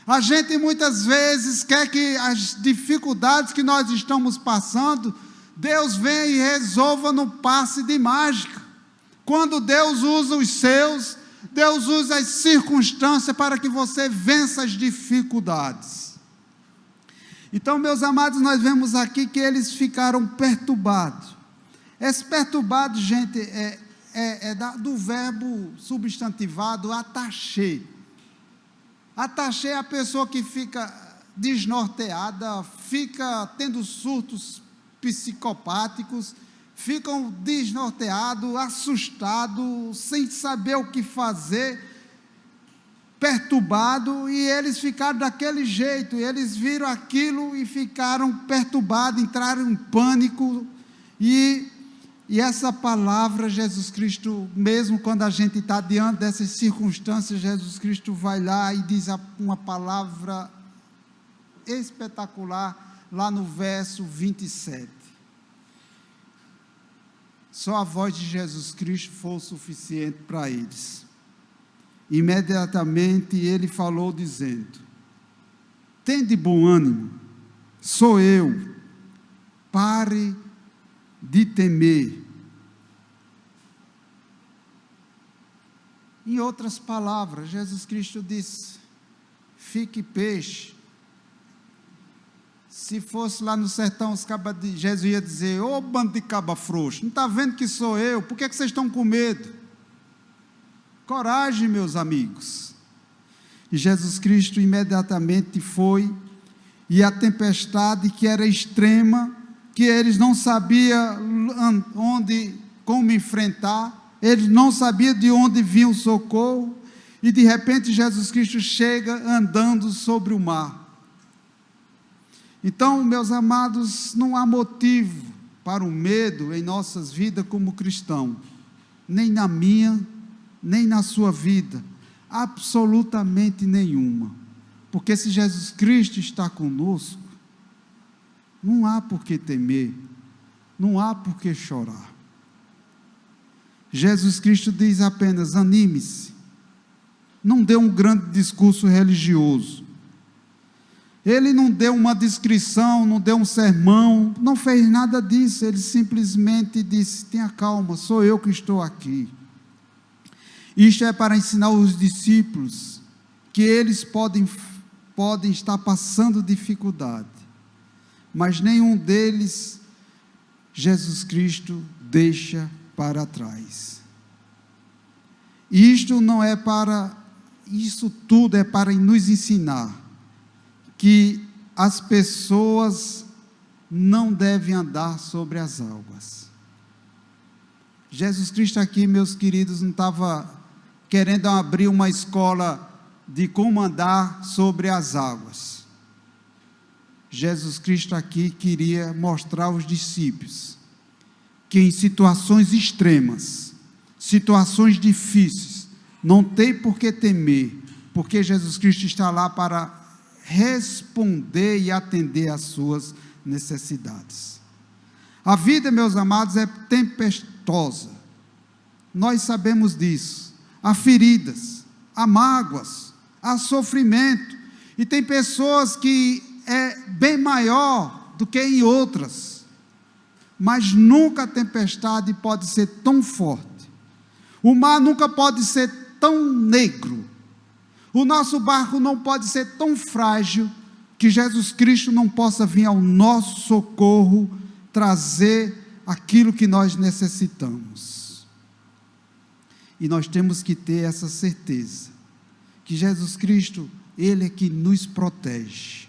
A gente muitas vezes quer que as dificuldades que nós estamos passando, Deus venha e resolva no passe de mágica. Quando Deus usa os seus, Deus usa as circunstâncias para que você vença as dificuldades. Então, meus amados, nós vemos aqui que eles ficaram perturbados. Esse perturbado, gente, do verbo substantivado ataché. Ataché é a pessoa que fica desnorteada, fica tendo surtos psicopáticos, ficam desnorteados, assustados, sem saber o que fazer, perturbados, e eles ficaram daquele jeito. Eles viram aquilo e ficaram perturbados, entraram em pânico. E essa palavra, Jesus Cristo, mesmo quando a gente está diante dessas circunstâncias, Jesus Cristo vai lá e diz uma palavra espetacular, lá no verso 27. Só a voz de Jesus Cristo foi o suficiente para eles. Imediatamente ele falou dizendo: tende bom ânimo, sou eu, pare de temer. Em outras palavras, Jesus Cristo disse: fique peixe. Se fosse lá no sertão, Jesus ia dizer: ô bando de caba frouxo, não está vendo que sou eu? Por que vocês estão com medo? Coragem, meus amigos. E Jesus Cristo imediatamente foi, e a tempestade, que era extrema, que eles não sabiam como enfrentar, eles não sabiam de onde vinha o socorro, e de repente Jesus Cristo chega andando sobre o mar. Então, meus amados, não há motivo para o medo em nossas vidas como cristãos, nem na minha, nem na sua vida, absolutamente nenhuma, porque se Jesus Cristo está conosco, não há por que temer, não há por que chorar. Jesus Cristo diz apenas: anime-se. Não deu um grande discurso religioso, ele não deu uma descrição, não deu um sermão, não fez nada disso. Ele simplesmente disse: tenha calma, sou eu que estou aqui. Isto é para ensinar os discípulos que eles podem estar passando dificuldade, mas nenhum deles Jesus Cristo deixa para trás. Isso tudo é para nos ensinar que as pessoas não devem andar sobre as águas. Jesus Cristo aqui, meus queridos, não estava querendo abrir uma escola de como andar sobre as águas. Jesus Cristo aqui queria mostrar aos discípulos que em situações extremas, situações difíceis, não tem por que temer, porque Jesus Cristo está lá para responder e atender às suas necessidades. A vida, meus amados, é tempestuosa, nós sabemos disso. Há feridas, há mágoas, há sofrimento, e tem pessoas que é bem maior do que em outras, mas nunca a tempestade pode ser tão forte, o mar nunca pode ser tão negro, o nosso barco não pode ser tão frágil, que Jesus Cristo não possa vir ao nosso socorro, trazer aquilo que nós necessitamos. E nós temos que ter essa certeza, que Jesus Cristo, Ele é que nos protege.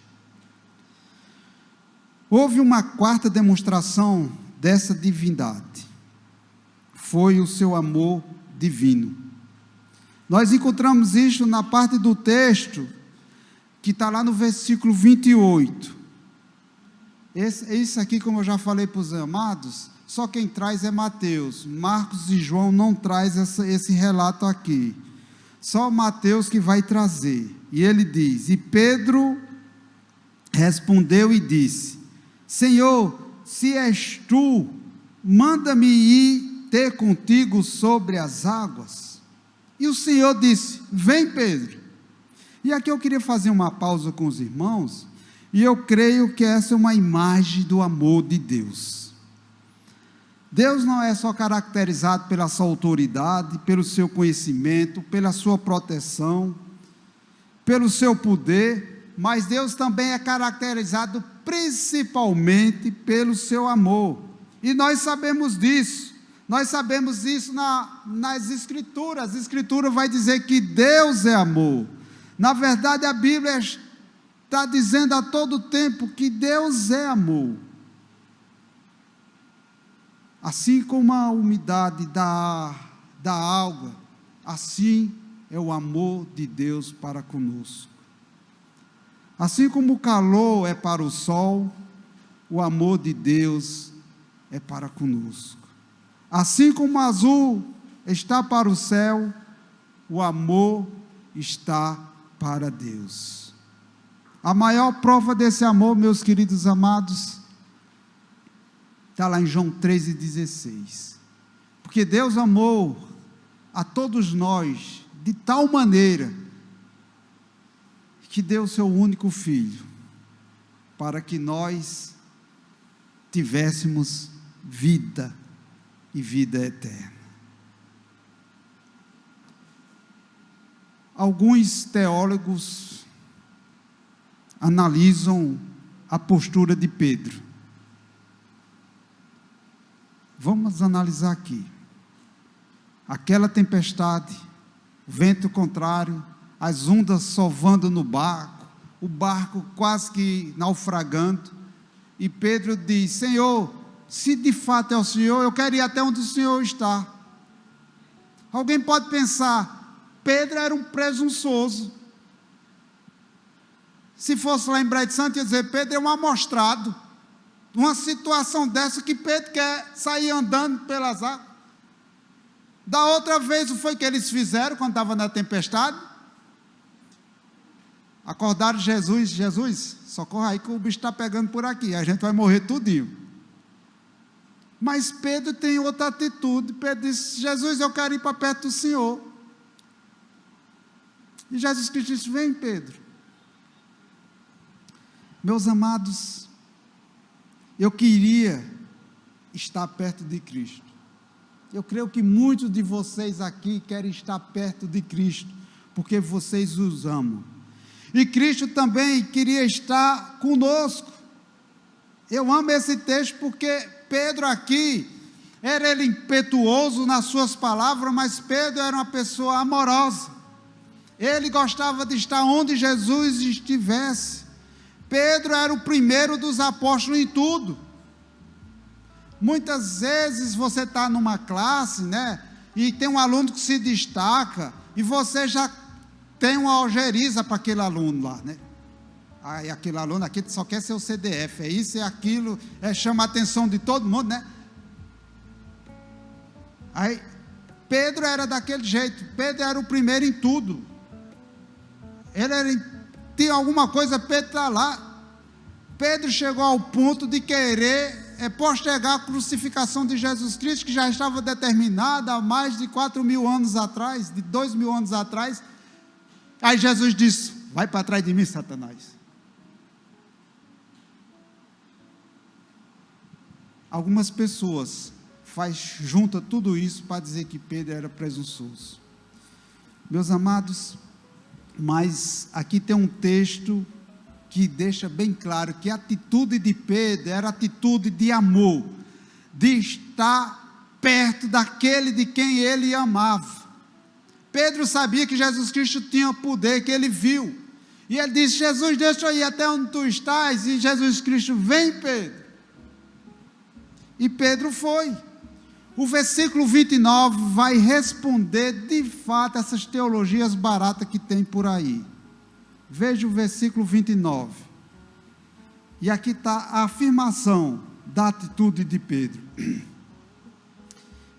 Houve uma quarta demonstração dessa divindade, foi o seu amor divino. Nós encontramos isso na parte do texto, que está lá no versículo 28. Isso aqui, como eu já falei para os amados, só quem traz é Mateus. Marcos e João não traz esse relato aqui. Só Mateus que vai trazer. E ele diz: e Pedro respondeu e disse: Senhor, se és tu, manda-me ir ter contigo sobre as águas. E o Senhor disse: vem, Pedro. E aqui eu queria fazer uma pausa com os irmãos, e eu creio que essa é uma imagem do amor de Deus. Deus não é só caracterizado pela sua autoridade, pelo seu conhecimento, pela sua proteção, pelo seu poder, mas Deus também é caracterizado principalmente pelo seu amor, e nós sabemos disso. Nós sabemos isso nas Escrituras. A Escritura vai dizer que Deus é amor. Na verdade, a Bíblia está dizendo a todo tempo que Deus é amor. Assim como a umidade da água, assim é o amor de Deus para conosco. Assim como o calor é para o sol, o amor de Deus é para conosco. Assim como o azul está para o céu, o amor está para Deus. A maior prova desse amor, meus queridos amados, está lá em João 3,16. Porque Deus amou a todos nós de tal maneira que deu o seu único Filho, para que nós tivéssemos vida e vida eterna. Alguns teólogos analisam a postura de Pedro. Vamos analisar aqui. Aquela tempestade, o vento contrário, as ondas sovando no barco, o barco quase que naufragando, e Pedro diz: Senhor, se de fato é o Senhor, eu quero ir até onde o Senhor está. Alguém pode pensar, Pedro era um presunçoso. Se fosse lá em Breite Santo, ia dizer, Pedro é um amostrado. Uma situação dessa que Pedro quer sair andando pelas águas. Da outra vez, o foi que eles fizeram quando estava na tempestade? Acordaram Jesus, socorra aí que o bicho está pegando por aqui, a gente vai morrer tudinho. Mas Pedro tem outra atitude. Pedro disse, Jesus, eu quero ir para perto do Senhor. E Jesus Cristo disse, vem Pedro. Meus amados, eu queria estar perto de Cristo. Eu creio que muitos de vocês aqui querem estar perto de Cristo, porque vocês os amam. E Cristo também queria estar conosco. Eu amo esse texto porque Pedro aqui, era ele impetuoso nas suas palavras, mas Pedro era uma pessoa amorosa. Ele gostava de estar onde Jesus estivesse. Pedro era o primeiro dos apóstolos em tudo. Muitas vezes você está numa classe, né? E tem um aluno que se destaca, e você já tem uma algeriza para aquele aluno lá, né? Aí aquele aluno aqui só quer ser o CDF, é isso, é aquilo, chama a atenção de todo mundo, né? Aí, Pedro era daquele jeito, Pedro era o primeiro em tudo. Tinha alguma coisa, Pedro está lá. Pedro chegou ao ponto de querer postergar a crucificação de Jesus Cristo, que já estava determinada há mais de 4.000 anos atrás, de 2.000 anos atrás. Aí Jesus disse, vai para trás de mim, Satanás. Algumas pessoas juntam tudo isso para dizer que Pedro era presunçoso. Meus amados, mas aqui tem um texto que deixa bem claro que a atitude de Pedro era atitude de amor, de estar perto daquele de quem ele amava. Pedro sabia que Jesus Cristo tinha poder, que ele viu, e ele disse, Jesus, deixa eu ir até onde tu estás, e Jesus Cristo, vem Pedro, e Pedro foi. O versículo 29 vai responder de fato essas teologias baratas que tem por aí. Veja o versículo 29. E aqui está a afirmação da atitude de Pedro.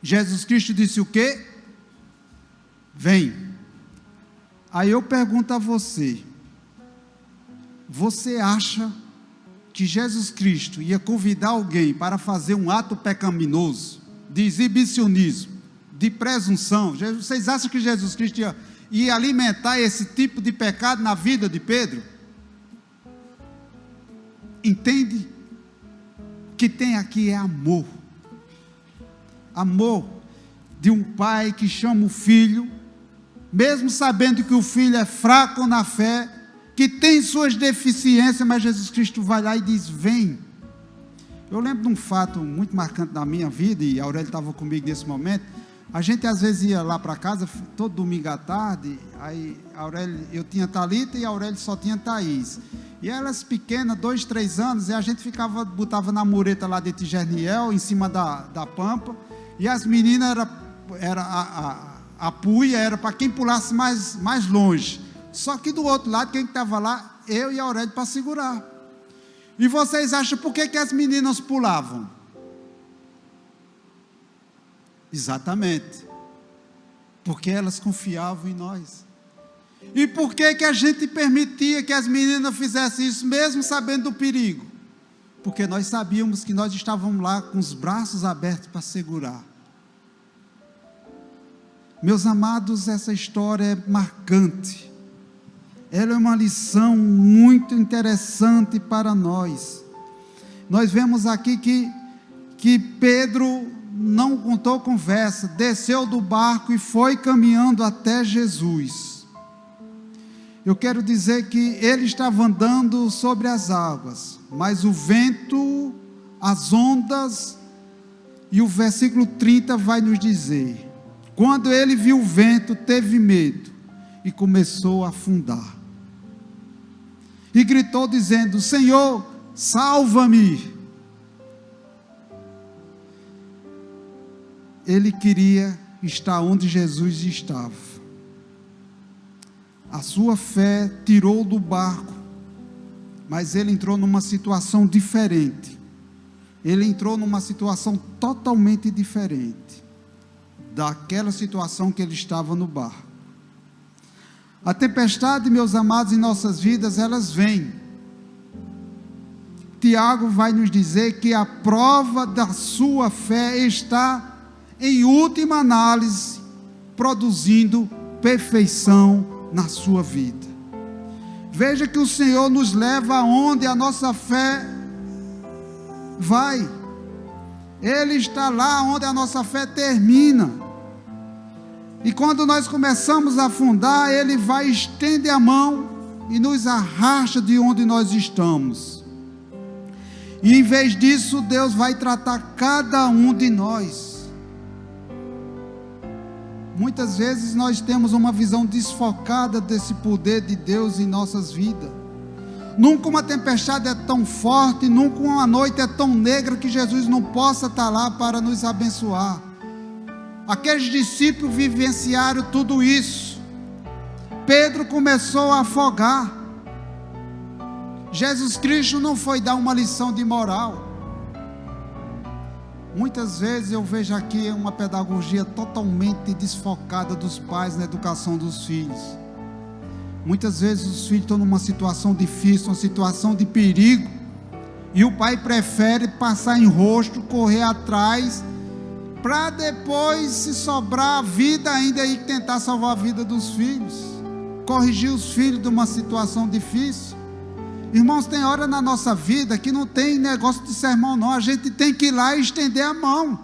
Jesus Cristo disse o quê? Vem. Aí eu pergunto a você, você acha que Jesus Cristo ia convidar alguém para fazer um ato pecaminoso, de exibicionismo, de presunção? Vocês acham que Jesus Cristo ia alimentar esse tipo de pecado na vida de Pedro? Entende? O que tem aqui é amor. Amor de um pai que chama o filho, mesmo sabendo que o filho é fraco na fé, que tem suas deficiências, mas Jesus Cristo vai lá e diz, vem. Eu lembro de um fato muito marcante da minha vida, e a Aurélia estava comigo nesse momento. A gente às vezes ia lá para casa, todo domingo à tarde, aí a Aurélia, eu tinha Thalita e a Aurélia só tinha Thaís. E elas pequenas, 2, 3 anos, e a gente botava na mureta lá de Tijerniel, em cima da pampa, e as meninas, a puia era para quem pulasse mais longe. Só que do outro lado, quem estava lá? Eu e a Aurélia para segurar. E vocês acham por que as meninas pulavam? Exatamente. Porque elas confiavam em nós. E por que a gente permitia que as meninas fizessem isso, mesmo sabendo do perigo? Porque nós sabíamos que nós estávamos lá com os braços abertos para segurar. Meus amados, essa história é marcante. Ela é uma lição muito interessante para nós. Nós vemos aqui que Pedro não contou conversa, desceu do barco e foi caminhando até Jesus. Eu quero dizer que ele estava andando sobre as águas, mas o vento, as ondas, e o versículo 30 vai nos dizer: quando ele viu o vento, teve medo e começou a afundar. E gritou dizendo: Senhor, salva-me. Ele queria estar onde Jesus estava. A sua fé tirou do barco, mas ele entrou numa situação diferente. Ele entrou numa situação totalmente diferente daquela situação que ele estava no barco. A tempestade, meus amados, em nossas vidas, elas vêm. Tiago vai nos dizer que a prova da sua fé está, em última análise, produzindo perfeição na sua vida. Veja que o Senhor nos leva aonde a nossa fé vai. Ele está lá onde a nossa fé termina. E quando nós começamos a afundar, Ele vai estender a mão e nos arrasta de onde nós estamos. E em vez disso, Deus vai tratar cada um de nós. Muitas vezes nós temos uma visão desfocada desse poder de Deus em nossas vidas. Nunca uma tempestade é tão forte, nunca uma noite é tão negra que Jesus não possa estar lá para nos abençoar. Aqueles discípulos vivenciaram tudo isso. Pedro começou a afogar. Jesus Cristo não foi dar uma lição de moral. Muitas vezes eu vejo aqui uma pedagogia totalmente desfocada dos pais na educação dos filhos. Muitas vezes os filhos estão numa situação difícil, uma situação de perigo, e o pai prefere passar em rosto, correr atrás, para depois, se sobrar a vida ainda, e tentar salvar a vida dos filhos, corrigir os filhos de uma situação difícil. Irmãos, tem hora na nossa vida que não tem negócio de sermão não, a gente tem que ir lá e estender a mão.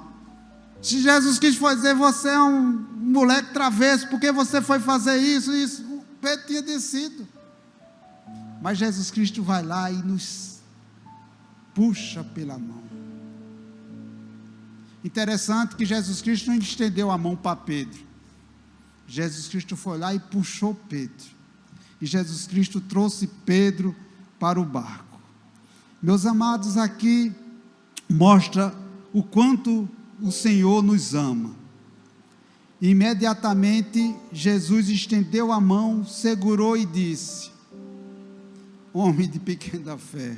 Se Jesus quis fazer, você é um moleque travesso, porque você foi fazer isso, o Pedro tinha descido. Mas Jesus Cristo vai lá e nos puxa pela mão. Interessante que Jesus Cristo não estendeu a mão para Pedro. Jesus Cristo foi lá e puxou Pedro. E Jesus Cristo trouxe Pedro para o barco. Meus amados, aqui mostra o quanto o Senhor nos ama. Imediatamente Jesus estendeu a mão, segurou e disse: homem de pequena fé,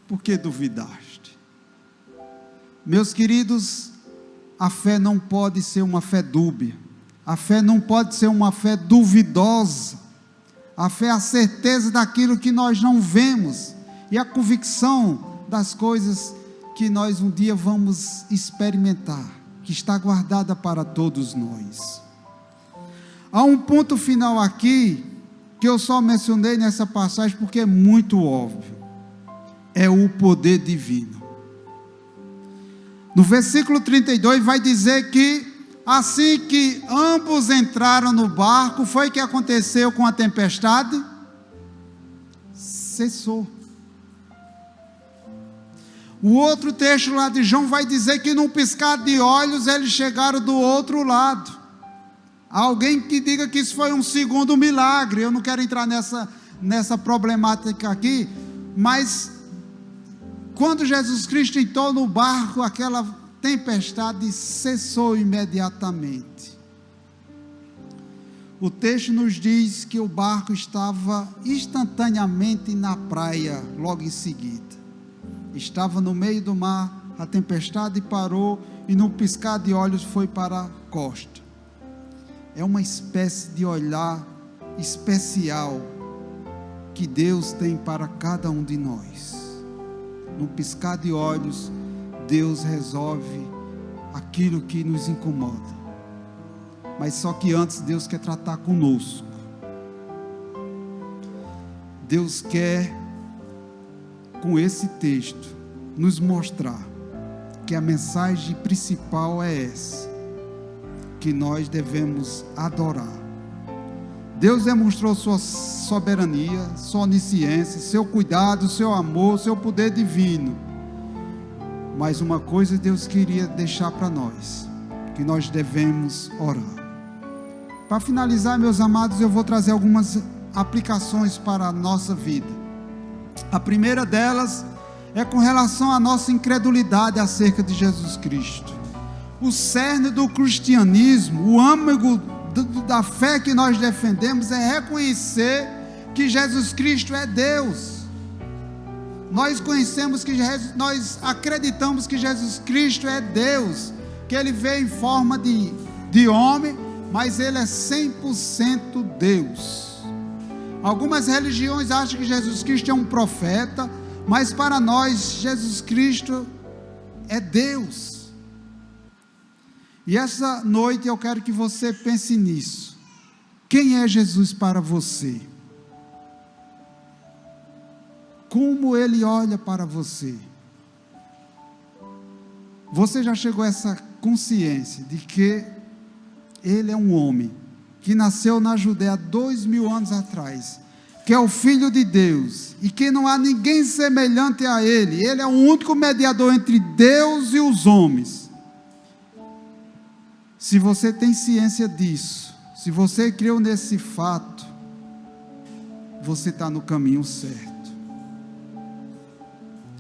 por que duvidaste? Meus queridos, a fé não pode ser uma fé dúbia, a fé não pode ser uma fé duvidosa. A fé é a certeza daquilo que nós não vemos, e a convicção das coisas que nós um dia vamos experimentar, que está guardada para todos nós. Há um ponto final aqui, que eu só mencionei nessa passagem porque é muito óbvio, é o poder divino. No versículo 32 vai dizer que assim que ambos entraram no barco, foi que aconteceu com a tempestade? Cessou. O outro texto lá de João vai dizer que num piscar de olhos eles chegaram do outro lado. Alguém que diga que isso foi um segundo milagre. Eu não quero entrar nessa problemática aqui, mas quando Jesus Cristo entrou no barco, aquela tempestade cessou imediatamente. O texto nos diz que o barco estava instantaneamente na praia, logo em seguida. Estava no meio do mar, a tempestade parou e num piscar de olhos foi para a costa. É uma espécie de olhar especial que Deus tem para cada um de nós. Num piscar de olhos, Deus resolve aquilo que nos incomoda. Mas só que antes Deus quer tratar conosco. Deus quer, com esse texto, nos mostrar que a mensagem principal é essa, que nós devemos adorar. Deus demonstrou sua soberania, sua onisciência, seu cuidado, seu amor, seu poder divino. Mas uma coisa Deus queria deixar para nós, que nós devemos orar. Para finalizar, meus amados, eu vou trazer algumas aplicações para a nossa vida. A primeira delas é com relação à nossa incredulidade acerca de Jesus Cristo. O cerne do cristianismo, o âmago da fé que nós defendemos é reconhecer que Jesus Cristo é Deus. Nós acreditamos que Jesus Cristo é Deus, que Ele veio em forma de homem, mas Ele é 100% Deus. Algumas religiões acham que Jesus Cristo é um profeta, mas para nós Jesus Cristo é Deus. E essa noite eu quero que você pense nisso. Quem é Jesus para você? Como Ele olha para você? Você já chegou a essa consciência de que Ele é um homem que nasceu na Judéia 2000 anos atrás, que é o Filho de Deus, e que não há ninguém semelhante a Ele. Ele é o único mediador entre Deus e os homens. Se você tem ciência disso, se você creu nesse fato, você está no caminho certo.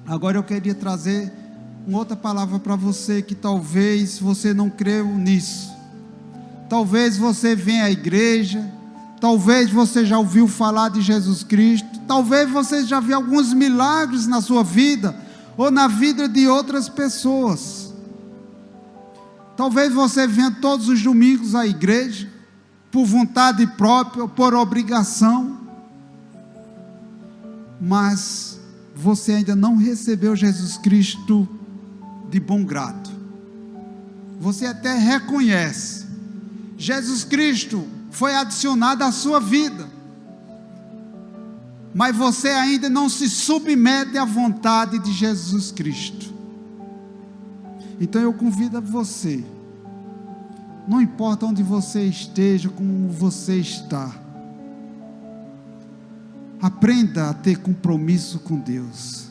Agora eu queria trazer uma outra palavra para você, que talvez você não creu nisso. Talvez você venha à igreja, talvez você já ouviu falar de Jesus Cristo, talvez você já viu alguns milagres na sua vida, ou na vida de outras pessoas. Talvez você venha todos os domingos à igreja, por vontade própria, ou por obrigação, mas você ainda não recebeu Jesus Cristo de bom grado. Você até reconhece, Jesus Cristo foi adicionado à sua vida, mas você ainda não se submete à vontade de Jesus Cristo. Então eu convido a você, não importa onde você esteja, como você está, aprenda a ter compromisso com Deus.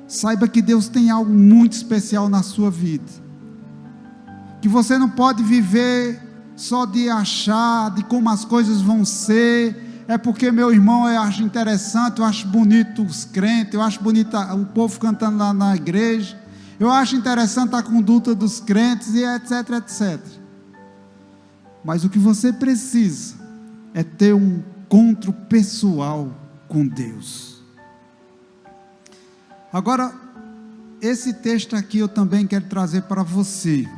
Saiba que Deus tem algo muito especial na sua vida, que você não pode viver só de achar, de como as coisas vão ser. É porque, meu irmão, eu acho interessante, eu acho bonito os crentes, eu acho bonito o povo cantando lá na igreja, eu acho interessante a conduta dos crentes, e etc, etc. Mas o que você precisa é ter um encontro pessoal com Deus. Agora, esse texto aqui eu também quero trazer para você,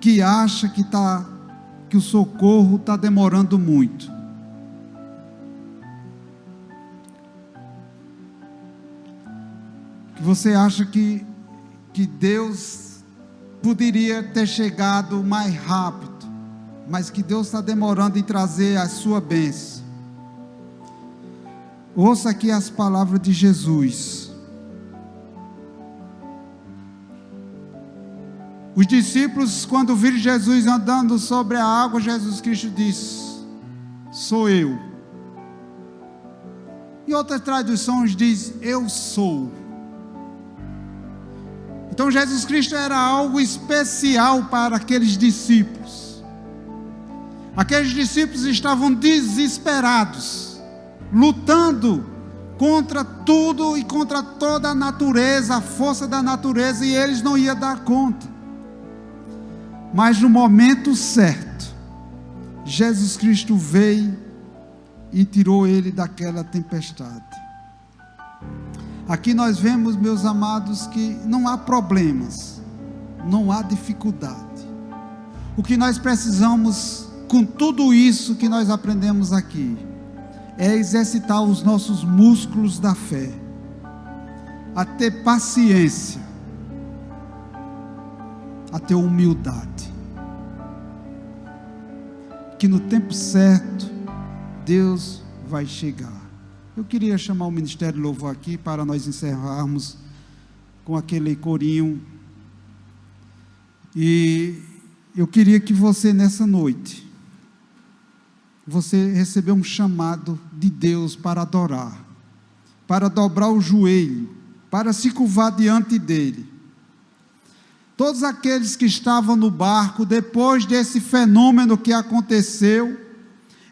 que acha que o socorro está demorando muito. Que você acha que Deus poderia ter chegado mais rápido, mas que Deus está demorando em trazer a sua bênção. Ouça aqui as palavras de Jesus. Os discípulos, quando viram Jesus andando sobre a água, Jesus Cristo disse: sou eu. Em outras traduções diz: eu sou. Então Jesus Cristo era algo especial para aqueles discípulos. Aqueles discípulos estavam desesperados. lutando contra tudo e contra toda a natureza, a força da natureza, e eles não iam dar conta. Mas no momento certo, Jesus Cristo veio e tirou ele daquela tempestade. Aqui nós vemos, meus amados, que não há problemas, não há dificuldade. O que nós precisamos, com tudo isso que nós aprendemos aqui, é exercitar os nossos músculos da fé, a ter paciência, a ter humildade, que no tempo certo Deus vai chegar. Eu queria chamar o Ministério Louvor aqui para nós encerrarmos com aquele corinho. E eu queria que você, nessa noite, você recebeu um chamado de Deus para adorar, para dobrar o joelho, para se curvar diante dele. Todos aqueles que estavam no barco, depois desse fenômeno que aconteceu,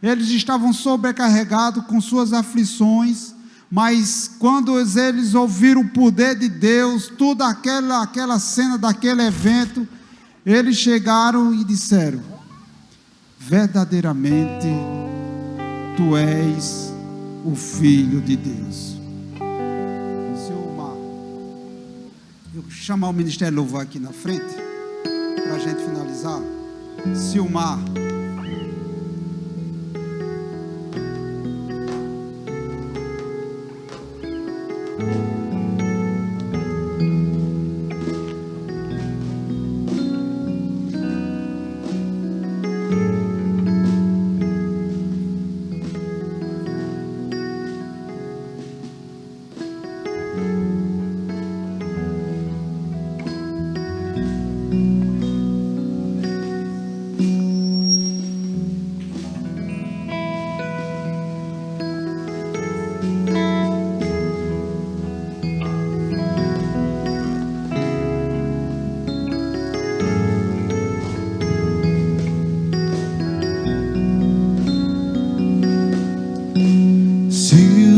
eles estavam sobrecarregados com suas aflições, mas quando eles ouviram o poder de Deus, toda aquela cena daquele evento, eles chegaram e disseram: verdadeiramente, Tu és o Filho de Deus. Silmar, eu vou chamar o Ministério Louvor aqui na frente, para a gente finalizar. Silmar,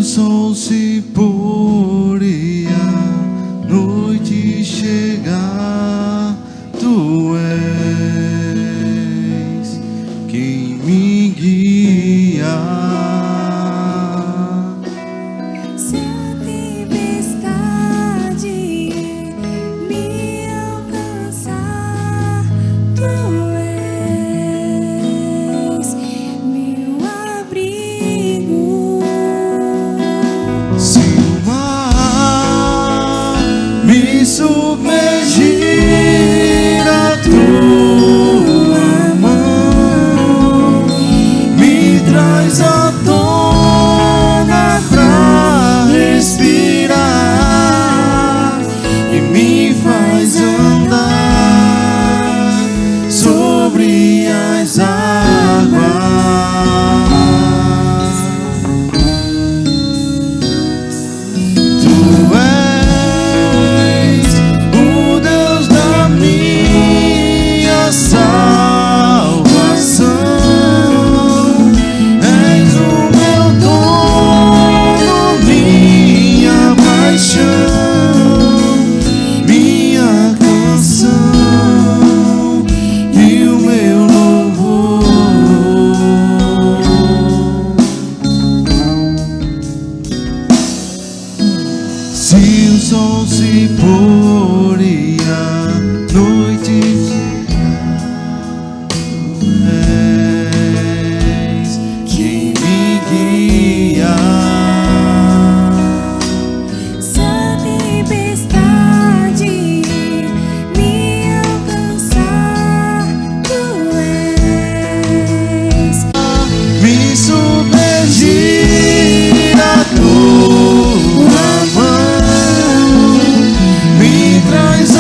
sol se pôr e a noite chegar, Tu és quem me guia. Se a tempestade me alcançar, Tu és meu abrigo. Se o mar me submergir, a Tua mão me traz à tona pra respirar e me faz andar sobre as águas. Se o sol se pôr e a noite chegar, Tu és quem me guia. Se a tempestade me alcançar, Tu és Me submergir, a Tua mão me traz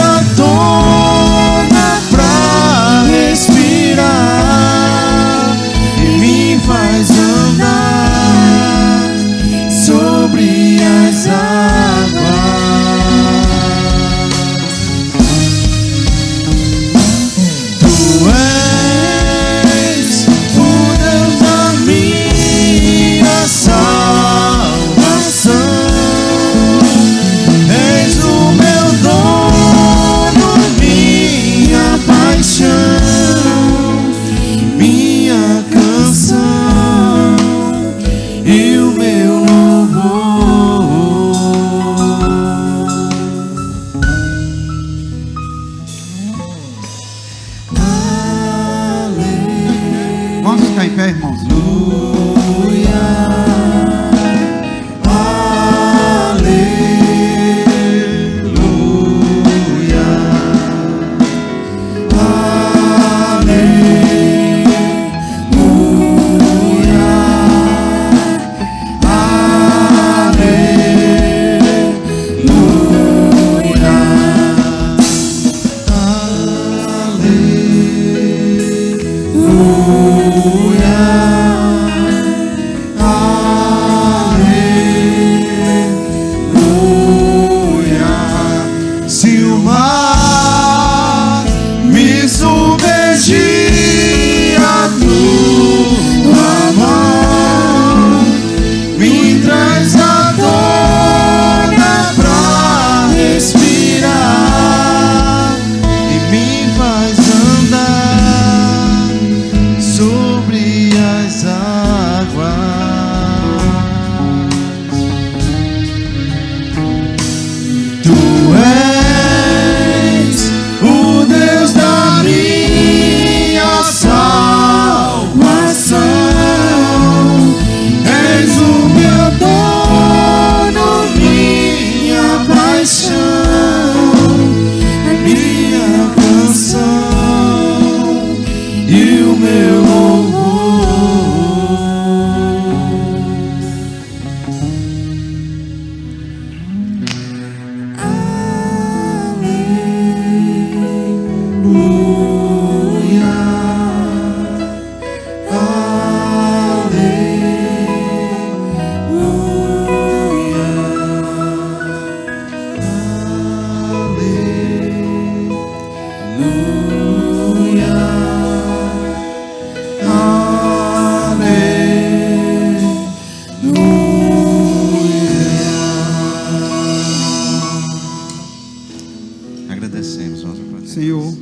agradecemos, nós agradecemos. Senhor,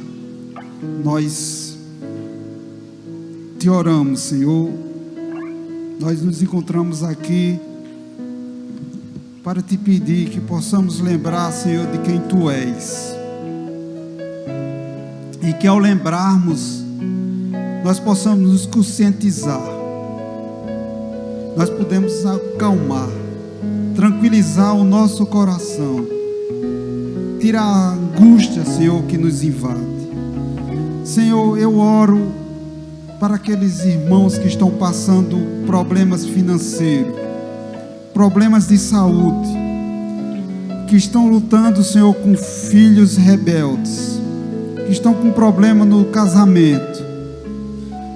nós te oramos, Senhor. Nós nos encontramos aqui para te pedir que possamos lembrar, Senhor, de quem Tu és. E que ao lembrarmos, nós possamos nos conscientizar. Nós podemos acalmar, tranquilizar o nosso coração, tirar a angústia, Senhor, que nos invade. Senhor, eu oro para aqueles irmãos que estão passando problemas financeiros, problemas de saúde, que estão lutando, Senhor, com filhos rebeldes, que estão com problema no casamento,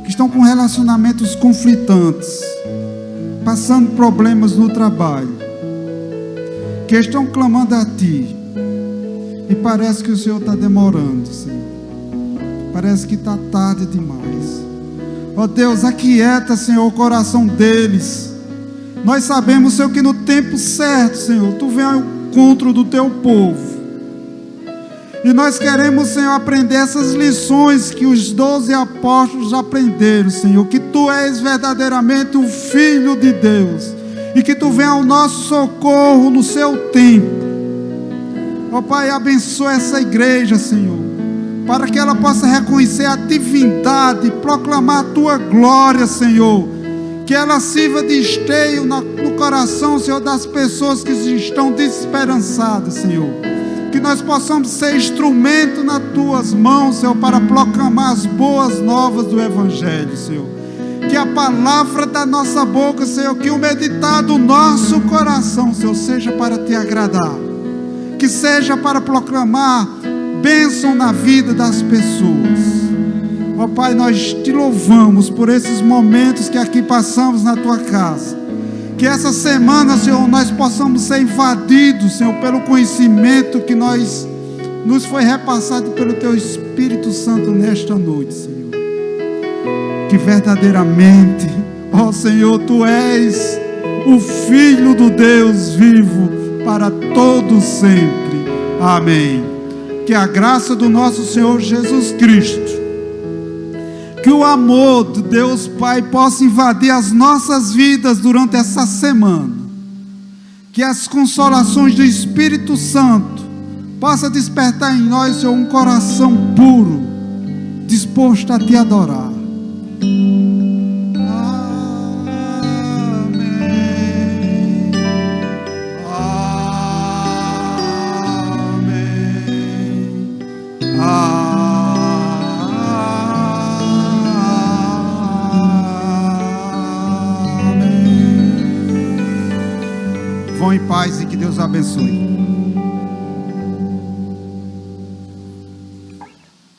que estão com relacionamentos conflitantes, passando problemas no trabalho, que estão clamando a Ti, e parece que o Senhor está demorando, Senhor. Parece que está tarde demais. Ó Deus, aquieta, Senhor, o coração deles. Nós sabemos, Senhor, que no tempo certo, Senhor, Tu vem ao encontro do Teu povo. E nós queremos, Senhor, aprender essas lições que os 12 apóstolos aprenderam, Senhor. Que Tu és verdadeiramente o Filho de Deus. E que Tu venha ao nosso socorro no Seu tempo. Ó Pai, abençoa essa igreja, Senhor, para que ela possa reconhecer a divindade, proclamar a Tua glória, Senhor. Que ela sirva de esteio no coração, Senhor, das pessoas que estão desesperançadas, Senhor. Que nós possamos ser instrumento nas Tuas mãos, Senhor, para proclamar as boas novas do Evangelho, Senhor. Que a palavra da nossa boca, Senhor, que o meditar do nosso coração, Senhor, seja para Te agradar. Que seja para proclamar bênção na vida das pessoas. Ó Pai, nós Te louvamos por esses momentos que aqui passamos na Tua casa. Que essa semana, Senhor, nós possamos ser invadidos, Senhor, pelo conhecimento que nos foi repassado pelo Teu Espírito Santo nesta noite, Senhor. Que verdadeiramente, ó Senhor, Tu és o Filho do Deus vivo para todo sempre. Amém. Que a graça do nosso Senhor Jesus Cristo, que o amor de Deus Pai possa invadir as nossas vidas durante essa semana. Que as consolações do Espírito Santo possa despertar em nós, Senhor, um coração puro, disposto a Te adorar. Vão em paz e que Deus abençoe.